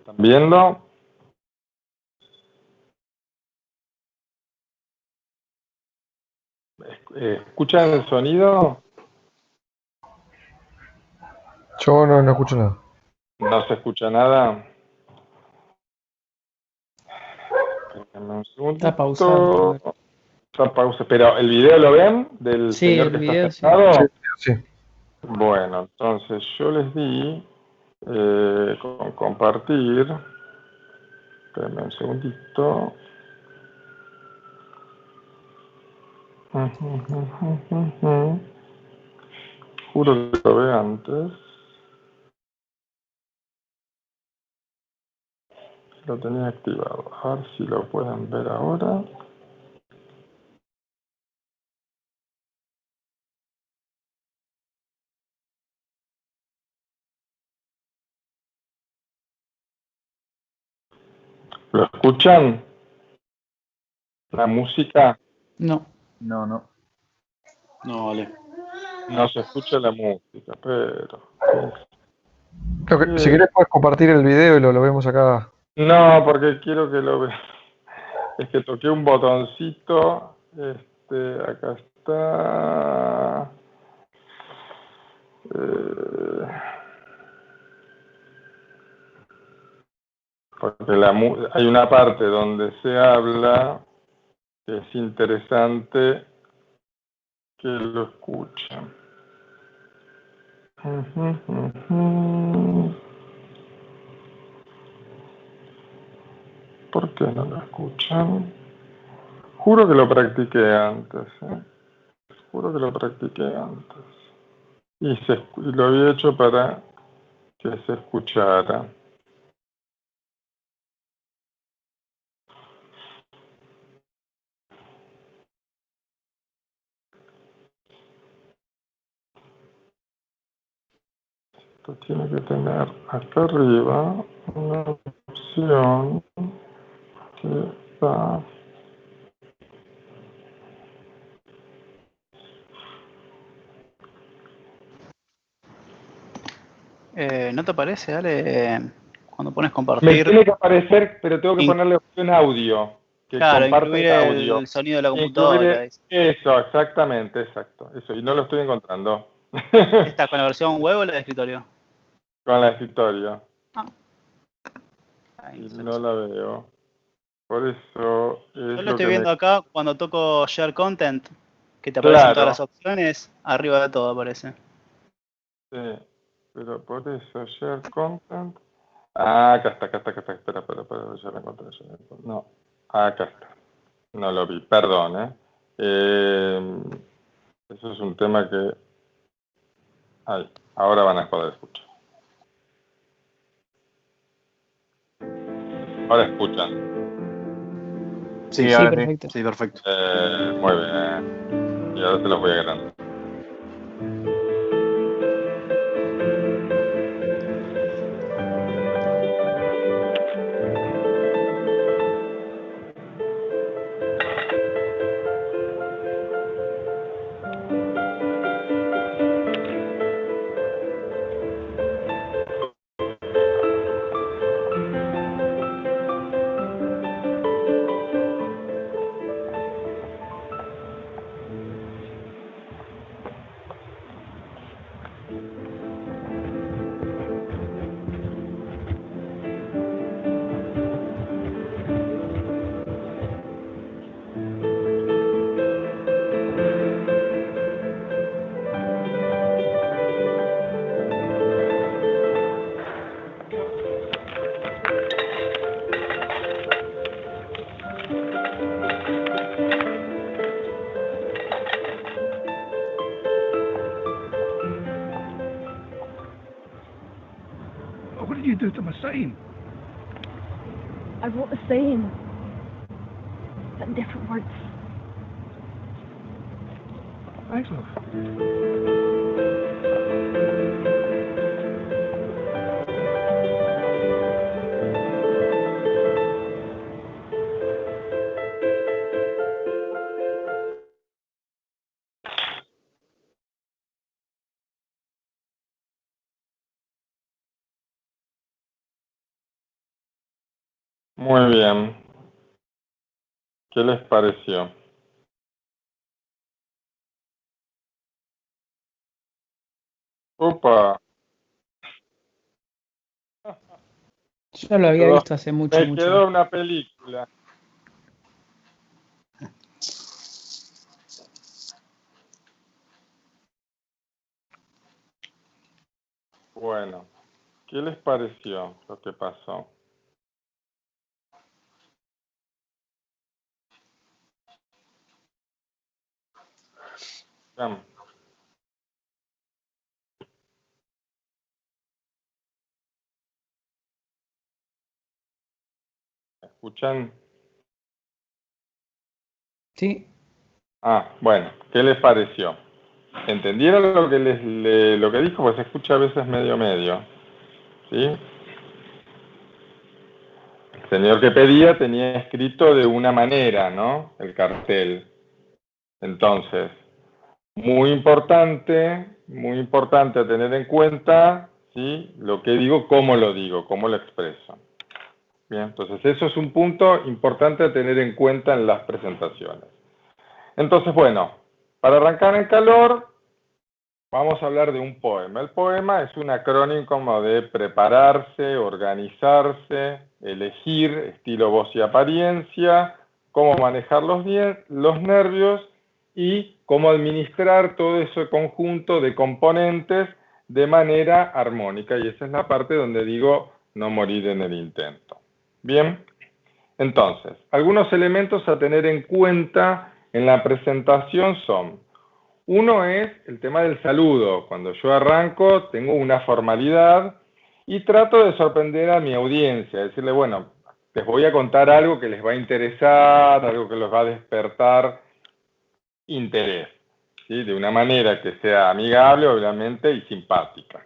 están viendo? ¿Escuchan el sonido?
Yo no escucho nada.
¿No se escucha nada? Espérenme un
Está pausado.
segundito. Está pausa. Pero, ¿el video lo ven? ¿Del
Sí,
señor
el
que
video,
está
sí.
sentado?
Sí.
Bueno, entonces yo les di con compartir. Espérenme un segundito. Juro que lo ve antes. Lo tenía activado. A ver si lo pueden ver ahora. ¿Lo escuchan? La música.
No.
No.
No, vale.
No se escucha la música, pero...
Si querés puedes compartir el video y lo vemos acá.
No, porque quiero que lo vean. Es que toqué un botoncito. Acá está. Porque hay una parte donde se habla que es interesante que lo escuchen. ¿Por qué no lo escuchan? Juro que lo practiqué antes. Juro que lo practiqué antes. Y lo había hecho para que se escuchara. Esto tiene que tener acá arriba una opción que está...
¿No te parece, Ale, cuando pones
Me
compartir?
tiene que aparecer, pero tengo que ponerle opción audio. Que
Claro,
comparta
incluir
el audio.
el sonido de la
Incluir
computadora.
eso, exactamente, exacto. Eso, y no lo estoy encontrando.
¿Esta con la versión web o la de escritorio?
Con la escritorio.
Ahí,
Y
entonces
no
sé.
la veo. Por eso
Yo
es
lo
lo
estoy
que
viendo acá cuando toco Share Content, que te aparecen todas
Claro,
las opciones, arriba de todo aparece.
sí. Pero por eso, share content. Ah, acá está. Espera, ya la encontré. No, acá está. No lo vi, perdón, eso es un tema que... Ay, ahora van a poder escuchar. Ahora escuchan.
Sí,
Sí,
ahora sí.
perfecto.
Sí, perfecto.
Muy bien. Y ahora se los voy a agrandar.
What did you do to my sign?
I wrote the same, but in different words.
Thanks, love.
Muy bien. ¿Qué les pareció? Opa,
Yo lo había visto hace mucho,
me quedó una película. Bueno, ¿qué les pareció lo que pasó? Bien. ¿Me escuchan?
Sí,
Ah, bueno, ¿qué les pareció? ¿Entendieron lo que lo que dijo? Pues se escucha a veces medio medio, ¿sí? El señor que pedía tenía escrito de una manera, ¿no? El cartel. Entonces, muy importante a tener en cuenta, ¿sí? Lo que digo, cómo lo digo, cómo lo expreso. Bien, entonces eso es un punto importante a tener en cuenta en las presentaciones. Entonces, bueno, para arrancar en calor, vamos a hablar de un poema. El poema es un acrónimo como de prepararse, organizarse, elegir, estilo, voz y apariencia, cómo manejar los nervios y cómo administrar todo ese conjunto de componentes de manera armónica. Y esa es la parte donde digo no morir en el intento. Bien, entonces, algunos elementos a tener en cuenta en la presentación son: uno es el tema del saludo. Cuando yo arranco, tengo una formalidad y trato de sorprender a mi audiencia, decirle, bueno, les voy a contar algo que les va a interesar, algo que les va a despertar interés, ¿sí? De una manera que sea amigable, obviamente, y simpática.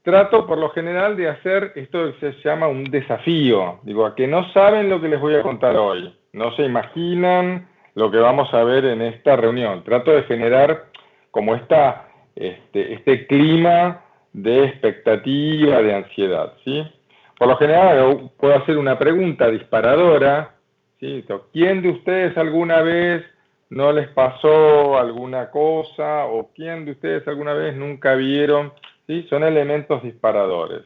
Trato, por lo general, de hacer esto que se llama un desafío. Digo, a que no saben lo que les voy a contar hoy, no se imaginan lo que vamos a ver en esta reunión. Trato de generar como este clima de expectativa, de ansiedad, ¿sí? Por lo general puedo hacer una pregunta disparadora, ¿sí? ¿Quién de ustedes alguna vez no les pasó alguna cosa? ¿O quién de ustedes alguna vez nunca vieron? ¿Sí? Son elementos disparadores.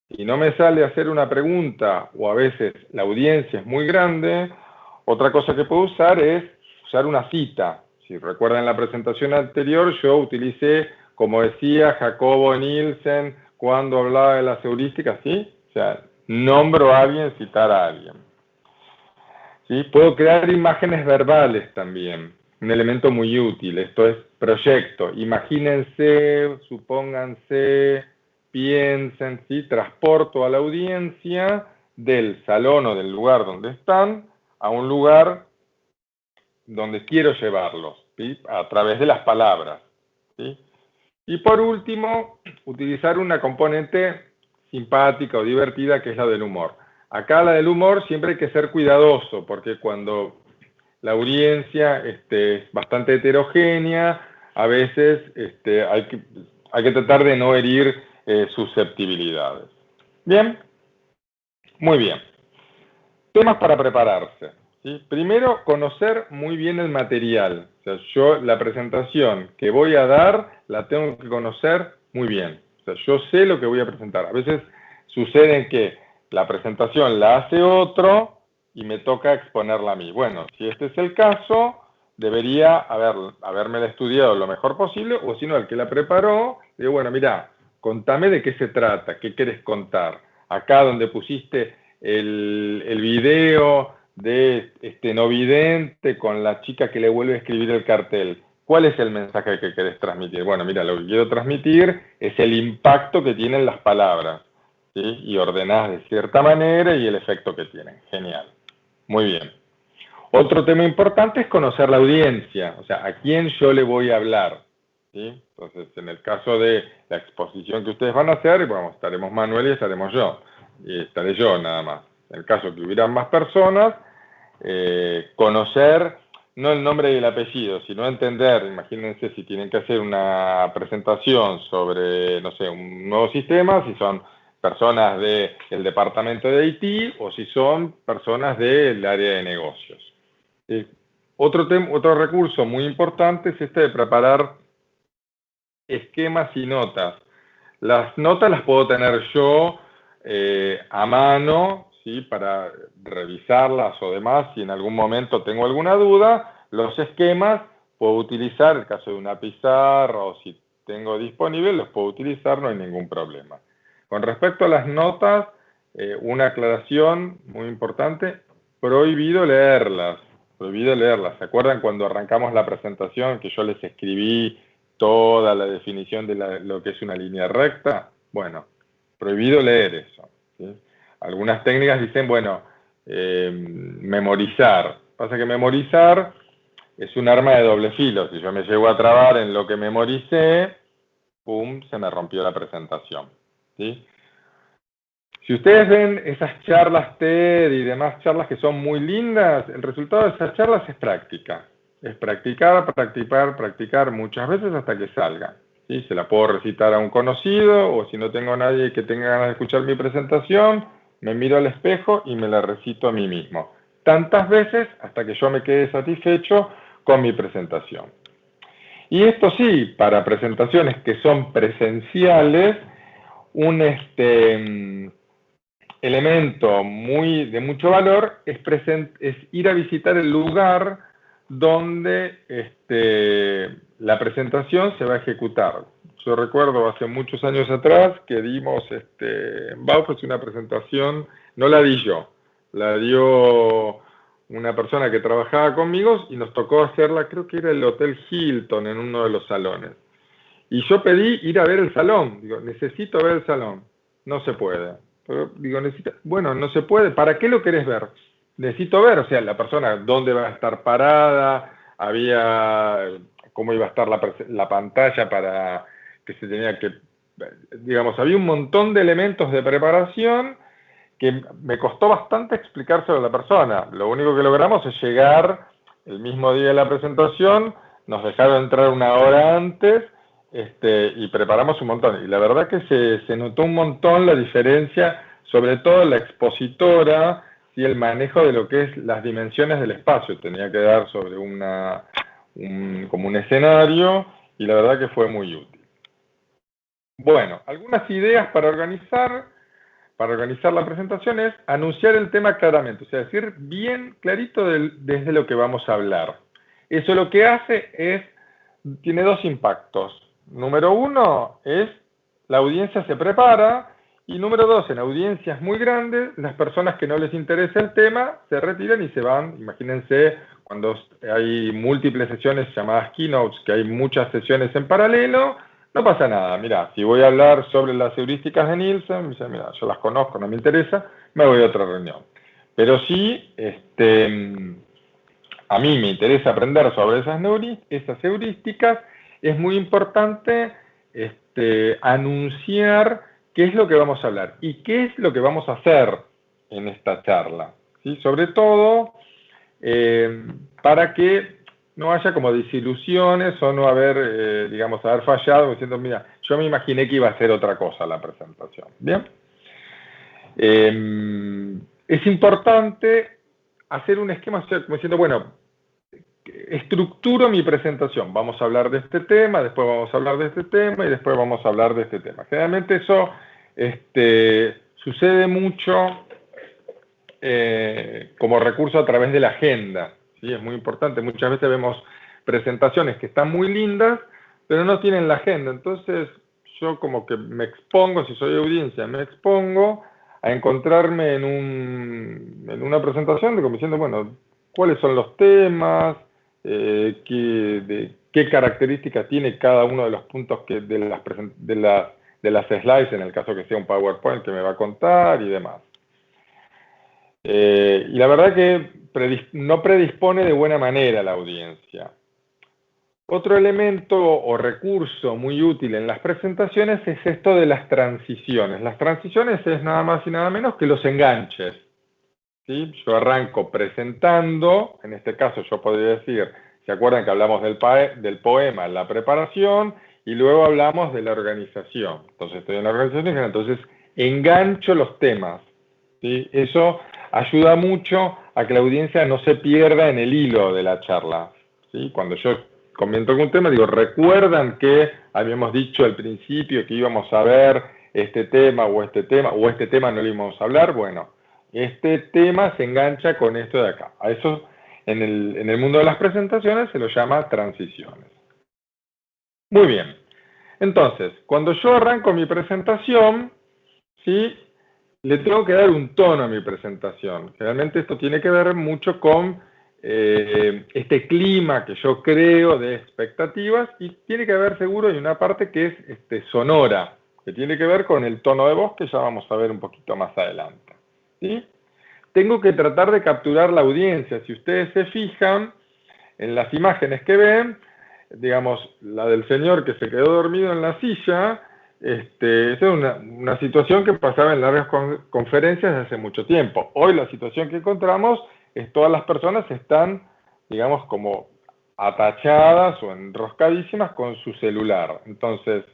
Si no me sale hacer una pregunta, o a veces la audiencia es muy grande, otra cosa que puedo usar es usar una cita. Si recuerdan la presentación anterior, yo utilicé, como decía Jacobo Nielsen, cuando hablaba de las heurísticas, ¿sí? O sea, nombro a alguien, citar a alguien. ¿Sí? Puedo crear imágenes verbales también, un elemento muy útil. Esto es proyecto. Imagínense, supónganse, piensen, ¿sí? Transporto a la audiencia del salón o del lugar donde están a un lugar donde quiero llevarlos, ¿sí? A través de las palabras, ¿sí? Y por último, utilizar una componente simpática o divertida que es la del humor. Acá la del humor siempre hay que ser cuidadoso, porque cuando la audiencia es bastante heterogénea, a veces hay que tratar de no herir susceptibilidades. Bien, muy bien. Temas para prepararse, ¿sí? Primero, conocer muy bien el material. O sea, yo la presentación que voy a dar la tengo que conocer muy bien. O sea, yo sé lo que voy a presentar. A veces sucede que la presentación la hace otro y me toca exponerla a mí. Bueno, si este es el caso, debería habérmela estudiado lo mejor posible, o si no, el que la preparó, digo, bueno, mira, contame de qué se trata, qué querés contar. Acá donde pusiste el video de este no vidente con la chica que le vuelve a escribir el cartel. ¿Cuál es el mensaje que querés transmitir? Bueno, mira, lo que quiero transmitir es el impacto que tienen las palabras, ¿sí? Y ordenás de cierta manera y el efecto que tienen. Genial. Muy bien. Otro tema importante es conocer la audiencia, o sea, a quién yo le voy a hablar, ¿sí? Entonces, en el caso de la exposición que ustedes van a hacer, bueno, estaremos Manuel y estaremos yo. Y estaré yo nada más. En el caso que hubieran más personas, conocer no el nombre y el apellido, sino entender, imagínense si tienen que hacer una presentación sobre, no sé, un nuevo sistema, si son personas del departamento de IT o si son personas del área de negocios. Otro recurso muy importante es este de preparar esquemas y notas. Las notas las puedo tener yo a mano, ¿sí? Para revisarlas o demás, si en algún momento tengo alguna duda. Los esquemas puedo utilizar, en el caso de una pizarra o si tengo disponible, los puedo utilizar, no hay ningún problema. Con respecto a las notas, una aclaración muy importante, prohibido leerlas. Prohibido leerlas. ¿Se acuerdan cuando arrancamos la presentación que yo les escribí toda la definición de lo que es una línea recta? Bueno, prohibido leer eso, ¿sí? Algunas técnicas dicen, bueno, memorizar. Pasa que memorizar es un arma de doble filo. Si yo me llego a trabar en lo que memoricé, ¡pum!, se me rompió la presentación, ¿sí? Si ustedes ven esas charlas TED y demás charlas que son muy lindas, el resultado de esas charlas es práctica. Es practicar, practicar, practicar muchas veces hasta que salga, ¿sí? Se la puedo recitar a un conocido o si no tengo a nadie que tenga ganas de escuchar mi presentación, me miro al espejo y me la recito a mí mismo. Tantas veces hasta que yo me quede satisfecho con mi presentación. Y esto sí, para presentaciones que son presenciales, un elemento de mucho valor es ir a visitar el lugar donde la presentación se va a ejecutar. Yo recuerdo hace muchos años atrás que dimos en Bauhaus una presentación, no la di yo, la dio una persona que trabajaba conmigo y nos tocó hacerla, creo que era el Hotel Hilton en uno de los salones. Y yo pedí ir a ver el salón, digo, necesito ver el salón, no se puede. Pero digo, bueno, no se puede, ¿para qué lo querés ver? Necesito ver, o sea, la persona, dónde va a estar parada, cómo iba a estar la pantalla para que se tenía que, digamos, había un montón de elementos de preparación que me costó bastante explicárselo a la persona. Lo único que logramos es llegar el mismo día de la presentación, nos dejaron entrar una hora antes, y preparamos un montón. Y la verdad que se notó un montón la diferencia, sobre todo la expositora y el manejo de lo que es las dimensiones del espacio. Tenía que dar sobre como un escenario y la verdad que fue muy útil. Bueno, algunas ideas para organizar la presentación es anunciar el tema claramente, o sea, decir bien clarito desde lo que vamos a hablar. Eso lo que hace tiene dos impactos. Número uno es la audiencia se prepara y número dos, en audiencias muy grandes, las personas que no les interesa el tema se retiran y se van. Imagínense cuando hay múltiples sesiones llamadas keynotes, que hay muchas sesiones en paralelo, no pasa nada. Mira, si voy a hablar sobre las heurísticas de Nielsen, me dice, mira, yo las conozco, no me interesa, me voy a otra reunión. Pero sí, a mí me interesa aprender sobre esas heurísticas. Es muy importante anunciar qué es lo que vamos a hablar y qué es lo que vamos a hacer en esta charla, ¿sí? Sobre todo para que no haya como desilusiones o no haber, digamos, haber fallado diciendo, mira, yo me imaginé que iba a ser otra cosa la presentación. ¿Bien? Es importante hacer un esquema, como diciendo, bueno, estructuro mi presentación. Vamos a hablar de este tema, después vamos a hablar de este tema y después vamos a hablar de este tema. Generalmente eso sucede mucho como recurso a través de la agenda, ¿sí? Es muy importante. Muchas veces vemos presentaciones que están muy lindas, pero no tienen la agenda. Entonces yo como que me expongo, si soy audiencia, me expongo a encontrarme en una presentación como diciendo, bueno, ¿cuáles son los temas? ¿Qué características tiene cada uno de los puntos de las slides, en el caso que sea un PowerPoint que me va a contar y demás? Y la verdad que no predispone de buena manera la audiencia. Otro elemento o recurso muy útil en las presentaciones es esto de las transiciones. Las transiciones es nada más y nada menos que los enganches. ¿Sí? Yo arranco presentando, en este caso yo podría decir, ¿se acuerdan que hablamos del poema en la preparación? Y luego hablamos de la organización. Entonces estoy en la organización, entonces engancho los temas, ¿sí? Eso ayuda mucho a que la audiencia no se pierda en el hilo de la charla, ¿sí? Cuando yo comento algún tema, digo, ¿recuerdan que habíamos dicho al principio que íbamos a ver este tema, o este tema no lo íbamos a hablar? Bueno, este tema se engancha con esto de acá. A eso en el mundo de las presentaciones se lo llama transiciones. Muy bien. Entonces, cuando yo arranco mi presentación, ¿sí?, le tengo que dar un tono a mi presentación. Generalmente esto tiene que ver mucho con este clima que yo creo de expectativas, y tiene que ver seguro, hay una parte que es sonora, que tiene que ver con el tono de voz, que ya vamos a ver un poquito más adelante, ¿sí? Tengo que tratar de capturar la audiencia. Si ustedes se fijan en las imágenes que ven, digamos, la del señor que se quedó dormido en la silla, esa es una situación que pasaba en largas conferencias desde hace mucho tiempo. Hoy la situación que encontramos es todas las personas están, digamos, como atachadas o enroscadísimas con su celular. Entonces,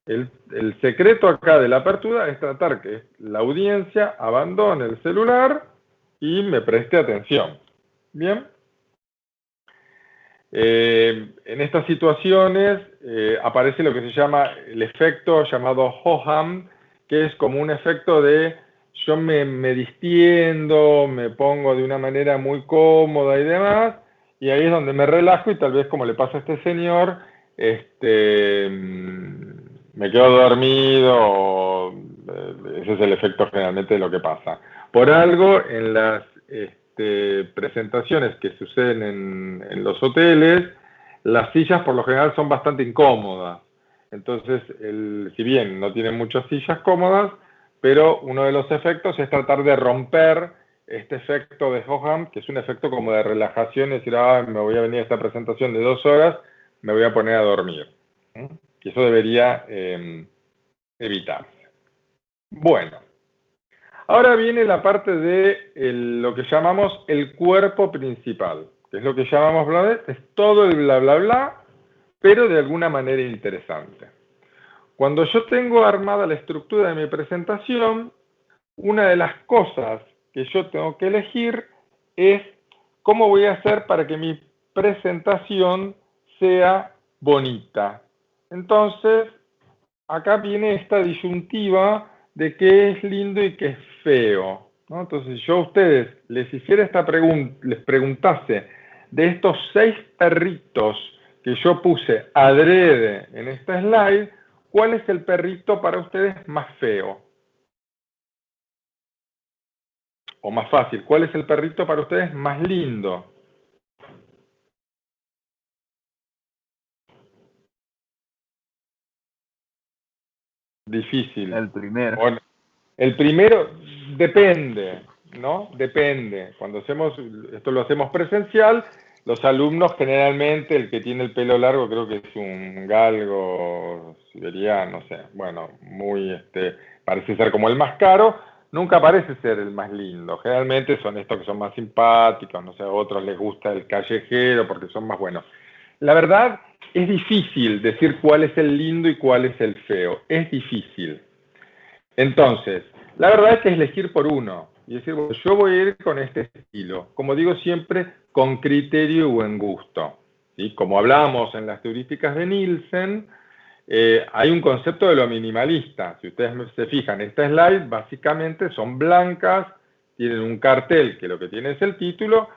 el secreto acá de la apertura es tratar que la audiencia abandone el celular y me preste atención. ¿Bien? En estas situaciones aparece lo que se llama el efecto llamado Hoham, que es como un efecto de yo me distiendo, me pongo de una manera muy cómoda y demás, y ahí es donde me relajo, y tal vez, como le pasa a este señor, me quedo dormido. Ese es el efecto generalmente de lo que pasa. Por algo, en las presentaciones que suceden en los hoteles, las sillas por lo general son bastante incómodas. Entonces, si bien no tienen muchas sillas cómodas, pero uno de los efectos es tratar de romper este efecto de Hoham, que es un efecto como de relajación, y decir, me voy a venir a esta presentación de 2 horas, me voy a poner a dormir. Y eso debería evitarse. Bueno. Ahora viene la parte de lo que llamamos el cuerpo principal, que es lo que llamamos es todo el bla bla bla, pero de alguna manera interesante. Cuando yo tengo armada la estructura de mi presentación, una de las cosas que yo tengo que elegir es cómo voy a hacer para que mi presentación sea bonita. Entonces, acá viene esta disyuntiva de qué es lindo y qué es feo, ¿no? Entonces, yo a ustedes les hiciera esta pregunta, les preguntase de estos 6 perritos que yo puse adrede en esta slide, ¿cuál es el perrito para ustedes más feo? O más fácil, ¿cuál es el perrito para ustedes más lindo? Difícil.
El primero.
Bueno, el primero depende, ¿no? Depende. Cuando esto lo hacemos presencial, los alumnos generalmente, el que tiene el pelo largo creo que es un galgo siberiano, no sé, bueno, muy, parece ser como el más caro, nunca parece ser el más lindo. Generalmente son estos que son más simpáticos, no sé, a otros les gusta el callejero porque son más buenos. La verdad, es difícil decir cuál es el lindo y cuál es el feo. Es difícil. Entonces, la verdad es que es elegir por uno. Y decir, bueno, yo voy a ir con este estilo. Como digo siempre, con criterio y buen gusto. ¿Sí? Como hablábamos en las heurísticas de Nielsen, hay un concepto de lo minimalista. Si ustedes se fijan, esta slide básicamente son blancas, tienen un cartel que lo que tiene es el título,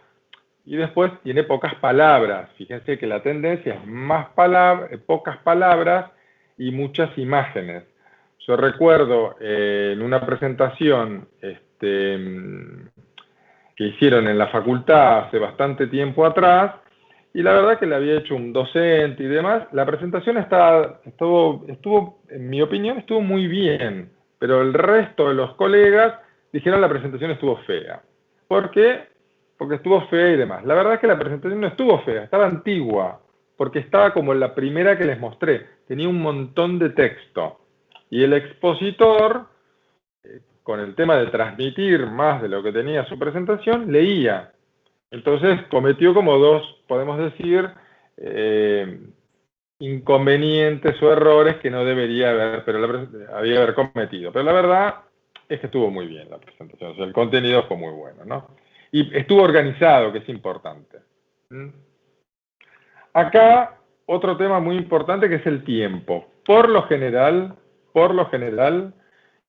y después tiene pocas palabras. Fíjense que la tendencia es pocas palabras y muchas imágenes. Yo recuerdo en una presentación que hicieron en la facultad hace bastante tiempo atrás, y la verdad que le había hecho un docente y demás, la presentación estuvo, en mi opinión, estuvo muy bien, pero el resto de los colegas dijeron la presentación estuvo fea. ¿Por qué? Porque estuvo fea y demás. La verdad es que la presentación no estuvo fea, estaba antigua, porque estaba como la primera que les mostré, tenía un montón de texto. Y el expositor, con el tema de transmitir más de lo que tenía su presentación, leía. Entonces cometió como 2, podemos decir, inconvenientes o errores que no debería haber, había haber cometido. Pero la verdad es que estuvo muy bien la presentación, o sea, el contenido fue muy bueno, ¿no? Y estuvo organizado, que es importante. Acá, otro tema muy importante que es el tiempo. Por lo general,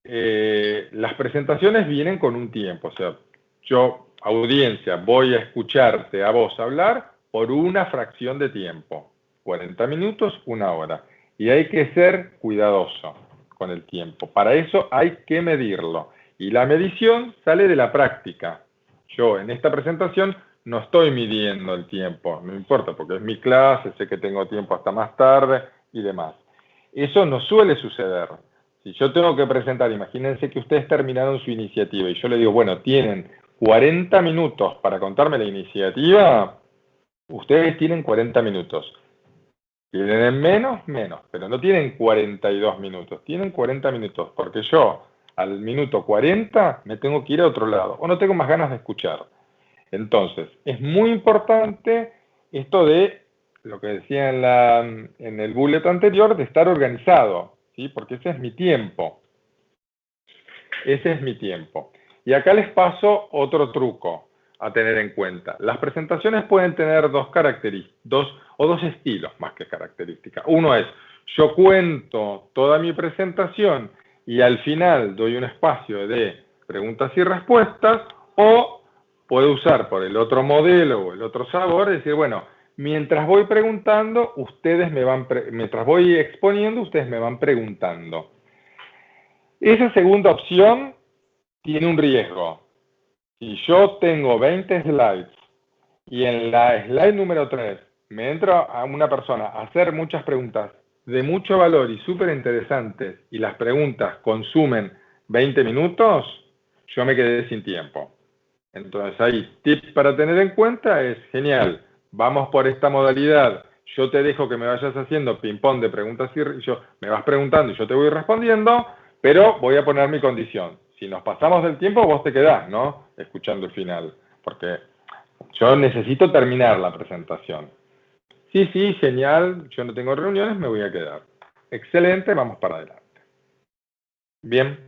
las presentaciones vienen con un tiempo, o sea, yo, audiencia, voy a escucharte a vos hablar por una fracción de tiempo, 40 minutos, 1 hora, y hay que ser cuidadoso con el tiempo. Para eso hay que medirlo, y la medición sale de la práctica. Yo en esta presentación no estoy midiendo el tiempo, no importa, porque es mi clase, sé que tengo tiempo hasta más tarde y demás. Eso no suele suceder. Si yo tengo que presentar, imagínense que ustedes terminaron su iniciativa y yo le digo, bueno, tienen 40 minutos para contarme la iniciativa, ustedes tienen 40 minutos. Tienen menos, pero no tienen 42 minutos, tienen 40 minutos, porque yo al minuto 40 me tengo que ir a otro lado, o no tengo más ganas de escuchar. Entonces, es muy importante esto de lo que decía en el bullet anterior, de estar organizado, ¿sí? Porque ese es mi tiempo. Ese es mi tiempo. Y acá les paso otro truco a tener en cuenta. Las presentaciones pueden tener dos estilos más que características. Uno es, yo cuento toda mi presentación y al final doy un espacio de preguntas y respuestas, o puedo usar por el otro modelo o el otro sabor, decir, bueno, mientras voy preguntando, mientras voy exponiendo, ustedes me van preguntando. Esa segunda opción tiene un riesgo. Si yo tengo 20 slides y en la slide número 3 me entra a una persona a hacer muchas preguntas de mucho valor y súper interesantes, y las preguntas consumen 20 minutos, yo me quedé sin tiempo. Entonces ahí, tip para tener en cuenta es, genial, vamos por esta modalidad, yo te dejo que me vayas haciendo ping-pong de preguntas y me vas preguntando y yo te voy respondiendo, pero voy a poner mi condición. Si nos pasamos del tiempo, vos te quedás, ¿no? Escuchando el final, porque yo necesito terminar la presentación. Sí, genial, yo no tengo reuniones, me voy a quedar. Excelente, vamos para adelante. Bien.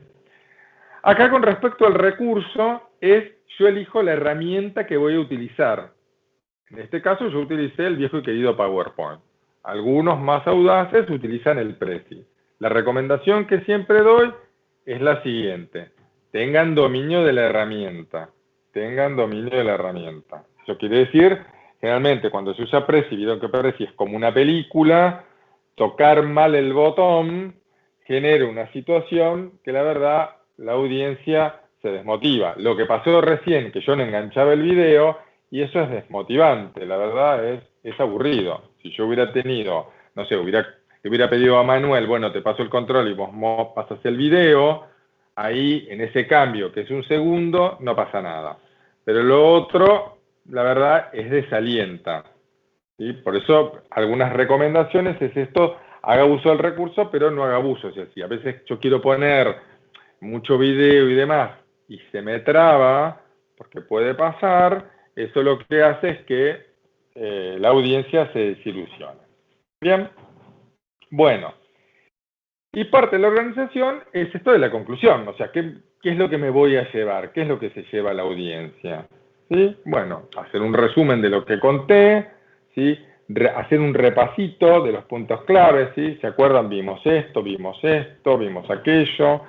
Acá con respecto al recurso, yo elijo la herramienta que voy a utilizar. En este caso yo utilicé el viejo y querido PowerPoint. Algunos más audaces utilizan el Prezi. La recomendación que siempre doy es la siguiente. Tengan dominio de la herramienta. Eso quiere decir, generalmente cuando se usa Prezi, vieron que Prezi es como una película, tocar mal el botón genera una situación que la verdad la audiencia se desmotiva. Lo que pasó recién, que yo no enganchaba el video, y eso es desmotivante, la verdad es aburrido. Si yo hubiera tenido, no sé, hubiera pedido a Manuel, bueno, te paso el control y vos pasas el video, ahí en ese cambio, que es un segundo, no pasa nada. Pero lo otro, la verdad, es desalienta. ¿Sí? Por eso, algunas recomendaciones es esto, haga uso del recurso, pero no haga abuso. O sea, si a veces yo quiero poner mucho video y demás, y se me traba, porque puede pasar, eso lo que hace es que la audiencia se desilusione. Bien, bueno. Y parte de la organización es esto de la conclusión, o sea, ¿qué es lo que me voy a llevar? ¿Qué es lo que se lleva la audiencia? ¿Sí? Bueno, hacer un resumen de lo que conté, ¿sí? Hacer un repasito de los puntos claves, ¿sí? ¿Se acuerdan? Vimos esto, vimos aquello.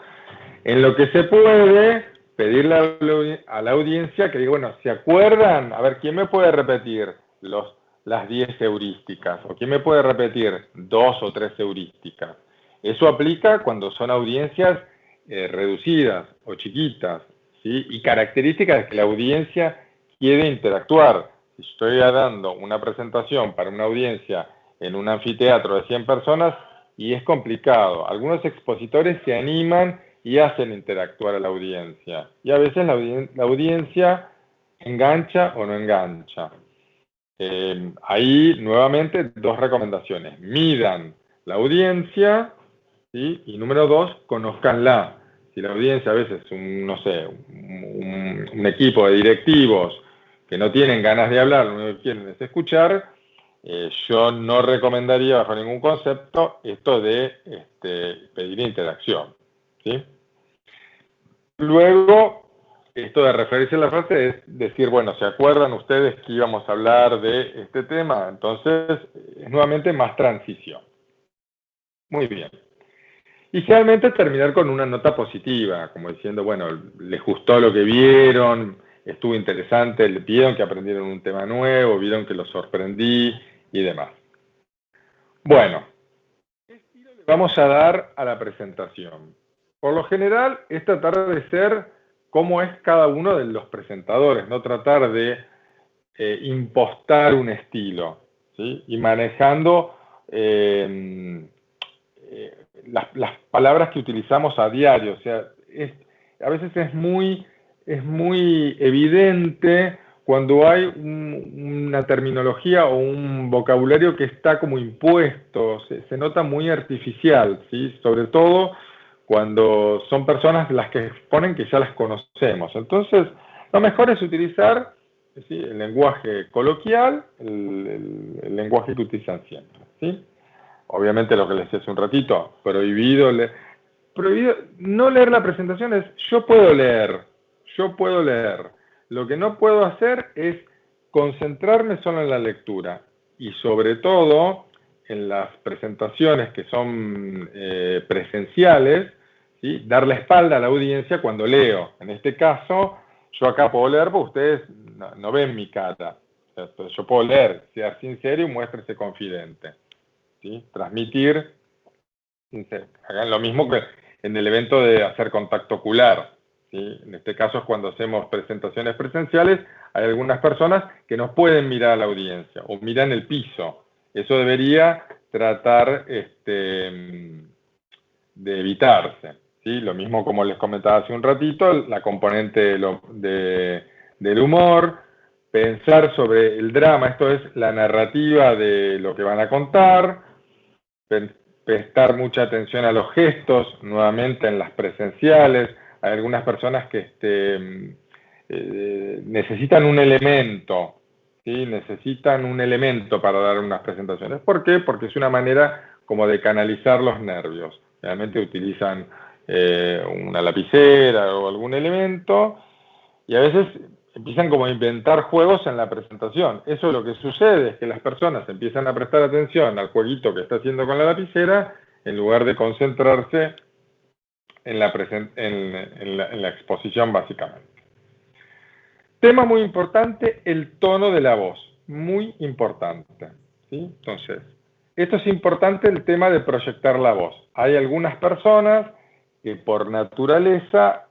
En lo que se puede, pedirle a la audiencia que diga, bueno, ¿se acuerdan? A ver, ¿quién me puede repetir las 10 heurísticas? ¿O quién me puede repetir 2 o 3 heurísticas? Eso aplica cuando son audiencias reducidas o chiquitas, ¿sí? Y características de que la audiencia quiere interactuar. Si estoy dando una presentación para una audiencia en un anfiteatro de 100 personas, y es complicado. Algunos expositores se animan y hacen interactuar a la audiencia. Y a veces la audiencia engancha o no engancha. Ahí, nuevamente, 2 recomendaciones. Midan la audiencia, ¿sí? Y número 2, conózcanla. Si la audiencia a veces es un equipo de directivos que no tienen ganas de hablar, lo único que quieren es escuchar, Yo no recomendaría bajo ningún concepto esto de pedir interacción, ¿sí? Luego, esto de referirse a la frase es decir, bueno, ¿se acuerdan ustedes que íbamos a hablar de este tema? Entonces, es nuevamente más transición. Muy bien. Y generalmente terminar con una nota positiva, como diciendo, bueno, les gustó lo que vieron, estuvo interesante, le vieron que aprendieron un tema nuevo, vieron que los sorprendí y demás. Bueno, ¿qué estilo le vamos a dar a la presentación? Por lo general es tratar de ser como es cada uno de los presentadores, no tratar de impostar un estilo, ¿sí? Y manejando las palabras que utilizamos a diario. O sea, a veces es muy evidente cuando hay una terminología o un vocabulario que está como impuesto, se nota muy artificial, ¿sí? Sobre todo cuando son personas las que exponen que ya las conocemos. Entonces, lo mejor es utilizar, ¿sí?, el lenguaje coloquial, el lenguaje que utilizan siempre, ¿sí? Obviamente lo que les decía hace un ratito, prohibido no leer la presentación es yo puedo leer. Lo que no puedo hacer es concentrarme solo en la lectura y sobre todo en las presentaciones que son presenciales, ¿sí?, dar la espalda a la audiencia cuando leo. En este caso, yo acá puedo leer porque ustedes no ven mi cara. Entonces, yo puedo leer, sea sincero y muéstrese confidente, ¿sí? Transmitir, hagan lo mismo que en el evento de hacer contacto ocular, ¿sí? En este caso es cuando hacemos presentaciones presenciales, hay algunas personas que no pueden mirar a la audiencia o miran el piso. Eso debería tratar de evitarse, ¿sí? Lo mismo como les comentaba hace un ratito, la componente del humor, pensar sobre el drama, esto es la narrativa de lo que van a contar, prestar mucha atención a los gestos, nuevamente en las presenciales. Hay algunas personas que necesitan un elemento, ¿sí? Necesitan un elemento para dar unas presentaciones. ¿Por qué? Porque es una manera como de canalizar los nervios. Realmente utilizan una lapicera o algún elemento y a veces empiezan como a inventar juegos en la presentación. Eso es lo que sucede, es que las personas empiezan a prestar atención al jueguito que está haciendo con la lapicera en lugar de concentrarse en la exposición básicamente. Tema muy importante, el tono de la voz. Muy importante, ¿sí? Entonces, esto es importante, el tema de proyectar la voz. Hay algunas personas que por naturaleza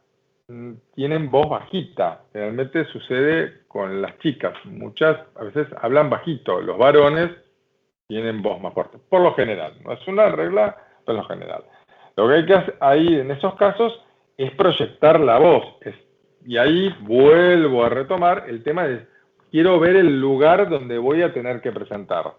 tienen voz bajita. Realmente sucede con las chicas. Muchas a veces hablan bajito. Los varones tienen voz más fuerte. Por lo general. No es una regla, pero en lo general. Lo que hay que hacer ahí en esos casos es proyectar la voz. Y ahí vuelvo a retomar el tema de quiero ver el lugar donde voy a tener que presentar.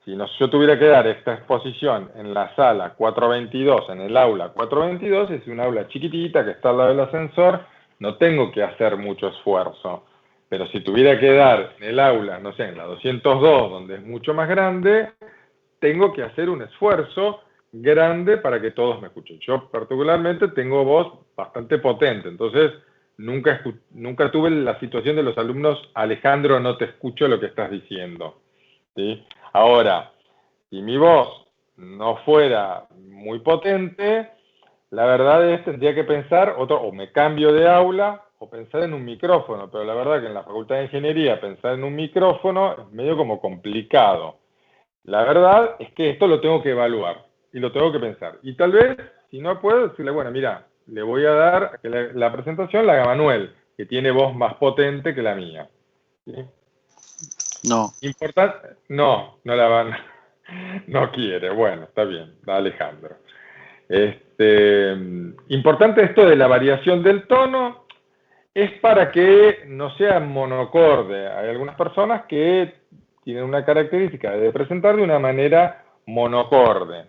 Si yo tuviera que dar esta exposición en la sala 422, en el aula 422, es un aula chiquitita que está al lado del ascensor, no tengo que hacer mucho esfuerzo. Pero si tuviera que dar en el aula, no sé, en la 202, donde es mucho más grande, tengo que hacer un esfuerzo grande para que todos me escuchen. Yo particularmente tengo voz bastante potente, entonces nunca tuve la situación de los alumnos, Alejandro, no te escucho lo que estás diciendo, ¿sí? Ahora, si mi voz no fuera muy potente, la verdad es que tendría que pensar, o me cambio de aula, o pensar en un micrófono, pero la verdad que en la Facultad de Ingeniería pensar en un micrófono es medio como complicado. La verdad es que esto lo tengo que evaluar, y lo tengo que pensar. Y tal vez, si no puedo, decirle, bueno, mira, le voy a dar que la presentación la haga Manuel, que tiene voz más potente que la mía, ¿sí?
No.
Importante, no la van, no quiere, bueno, está bien, da Alejandro. Importante esto de la variación del tono, es para que no sea monocorde. Hay algunas personas que tienen una característica de presentar de una manera monocorde,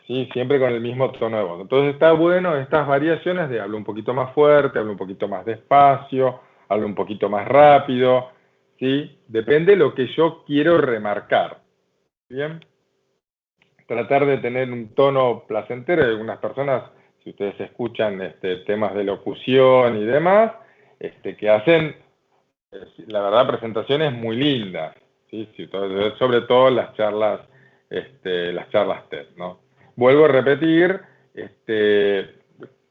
¿sí? Siempre con el mismo tono de voz. Entonces está bueno estas variaciones de hablo un poquito más fuerte, hablo un poquito más despacio, hablo un poquito más rápido, ¿sí? Depende de lo que yo quiero remarcar, bien. Tratar de tener un tono placentero. Hay algunas personas, si ustedes escuchan temas de locución y demás, que hacen, la verdad, presentaciones muy lindas, ¿sí? Sobre todo las charlas TED, ¿no? Vuelvo a repetir,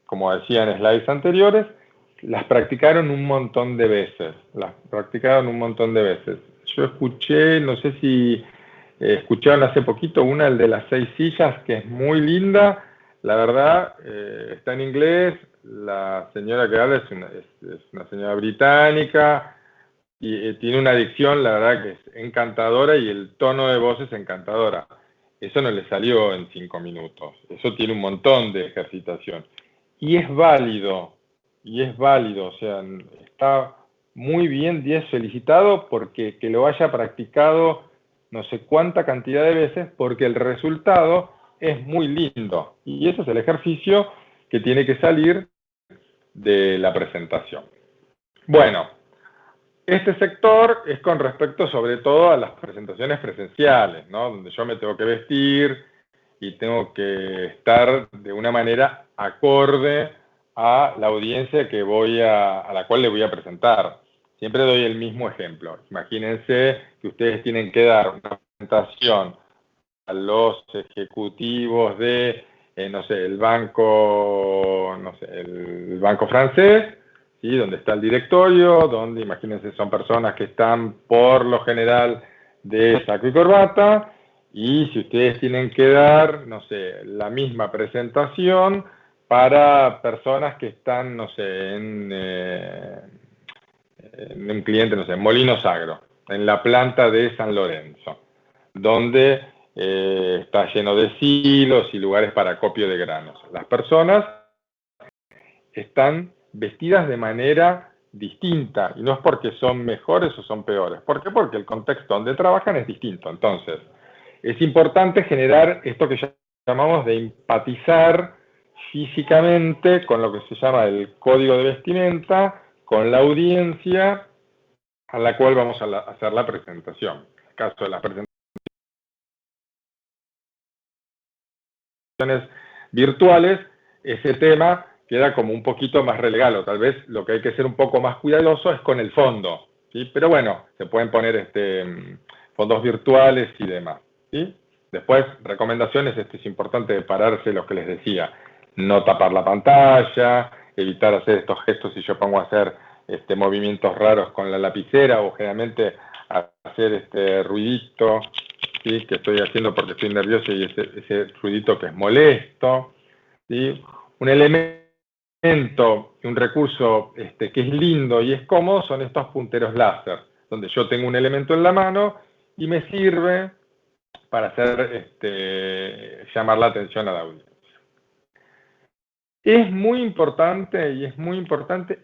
como decía en slides anteriores, las practicaron un montón de veces. Yo escuché, no sé si escucharon hace poquito una, el de las 6 sillas, que es muy linda. La verdad, está en inglés. La señora que habla es una señora británica y tiene una dicción, la verdad, que es encantadora y el tono de voz es encantadora. Eso no le salió en 5 minutos. Eso tiene un montón de ejercitación. Y es válido, o sea, está muy bien, 10 felicitado, porque que lo haya practicado no sé cuánta cantidad de veces, porque el resultado es muy lindo. Y ese es el ejercicio que tiene que salir de la presentación. Bueno, este sector es con respecto sobre todo a las presentaciones presenciales, ¿no? Donde yo me tengo que vestir y tengo que estar de una manera acorde a la audiencia a la cual le voy a presentar. Siempre doy el mismo ejemplo. Imagínense que ustedes tienen que dar una presentación a los ejecutivos de, no sé, el banco francés, ¿sí? Donde está el directorio, donde, imagínense, son personas que están por lo general de saco y corbata, y si ustedes tienen que dar, no sé, la misma presentación para personas que están, no sé, en un cliente, no sé, en Molinos Agro, en la planta de San Lorenzo, donde está lleno de silos y lugares para acopio de granos. Las personas están vestidas de manera distinta, y no es porque son mejores o son peores. ¿Por qué? Porque el contexto donde trabajan es distinto. Entonces, es importante generar esto que llamamos de empatizar físicamente con lo que se llama el código de vestimenta, con la audiencia a la cual vamos a hacer la presentación. En el caso de las presentaciones virtuales, ese tema queda como un poquito más relegado. Tal vez lo que hay que ser un poco más cuidadoso es con el fondo, ¿sí? Pero bueno, se pueden poner fondos virtuales y demás, ¿sí? Después, recomendaciones, es importante pararse lo que les decía, no tapar la pantalla, evitar hacer estos gestos si yo pongo a hacer movimientos raros con la lapicera, o generalmente hacer este ruidito, ¿sí? Que estoy haciendo porque estoy nervioso, y ese ruidito que es molesto, ¿sí? Un elemento, un recurso que es lindo y es cómodo son estos punteros láser, donde yo tengo un elemento en la mano y me sirve para hacer llamar la atención a la audiencia. Es muy importante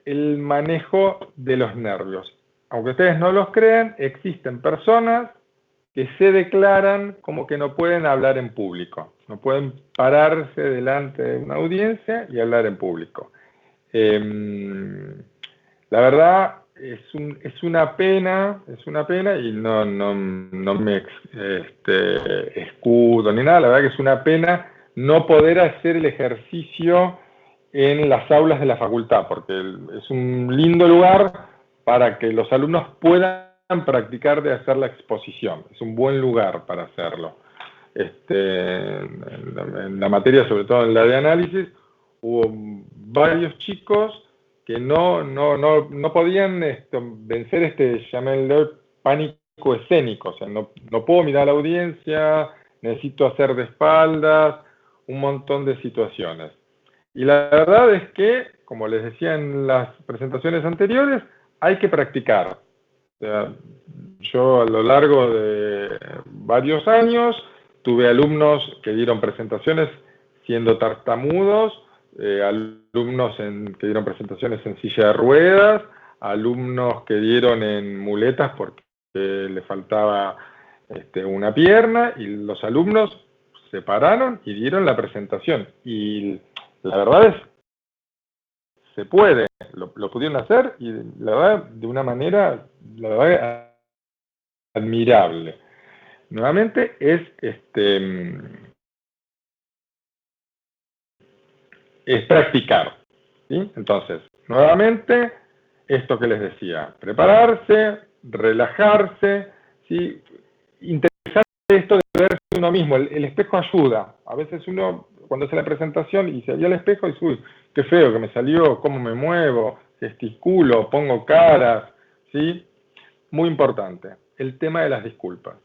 el manejo de los nervios. Aunque ustedes no los crean, existen personas que se declaran como que no pueden hablar en público, no pueden pararse delante de una audiencia y hablar en público. La verdad es una pena y no me escudo ni nada. La verdad que es una pena no poder hacer el ejercicio en las aulas de la facultad, porque es un lindo lugar para que los alumnos puedan practicar de hacer la exposición. Es un buen lugar para hacerlo. En la materia, sobre todo en la de análisis, hubo varios chicos que no podían vencer llamémoslo pánico escénico. O sea, no puedo mirar a la audiencia, necesito hacer de espaldas, un montón de situaciones. Y la verdad es que, como les decía en las presentaciones anteriores, hay que practicar. O sea, yo a lo largo de varios años tuve alumnos que dieron presentaciones siendo tartamudos, alumnos que dieron presentaciones en silla de ruedas, alumnos que dieron en muletas porque le faltaba una pierna, y los alumnos se pararon y dieron la presentación. Y la verdad se puede, lo pudieron hacer, y la verdad de una manera, la verdad, admirable. nuevamente es practicar, ¿sí? Entonces, nuevamente, esto que les decía, prepararse, relajarse, ¿sí? Interesarse esto de verse uno mismo, el espejo ayuda. A veces uno, cuando hace la presentación y se ve al espejo, dice, uy, qué feo que me salió, cómo me muevo, gesticulo, pongo caras, ¿sí? Muy importante, el tema de las disculpas.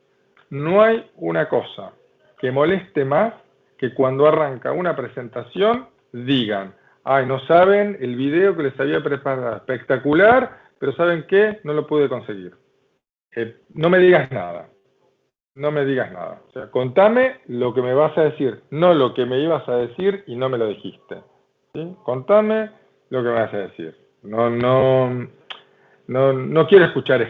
No hay una cosa que moleste más que cuando arranca una presentación digan, ay, no saben el video que les había preparado, espectacular, pero ¿saben qué? No lo pude conseguir. No me digas nada. No me digas nada. O sea, contame lo que me vas a decir, no lo que me ibas a decir y no me lo dijiste. ¿Sí? Contame lo que me vas a decir. No quiero escuchar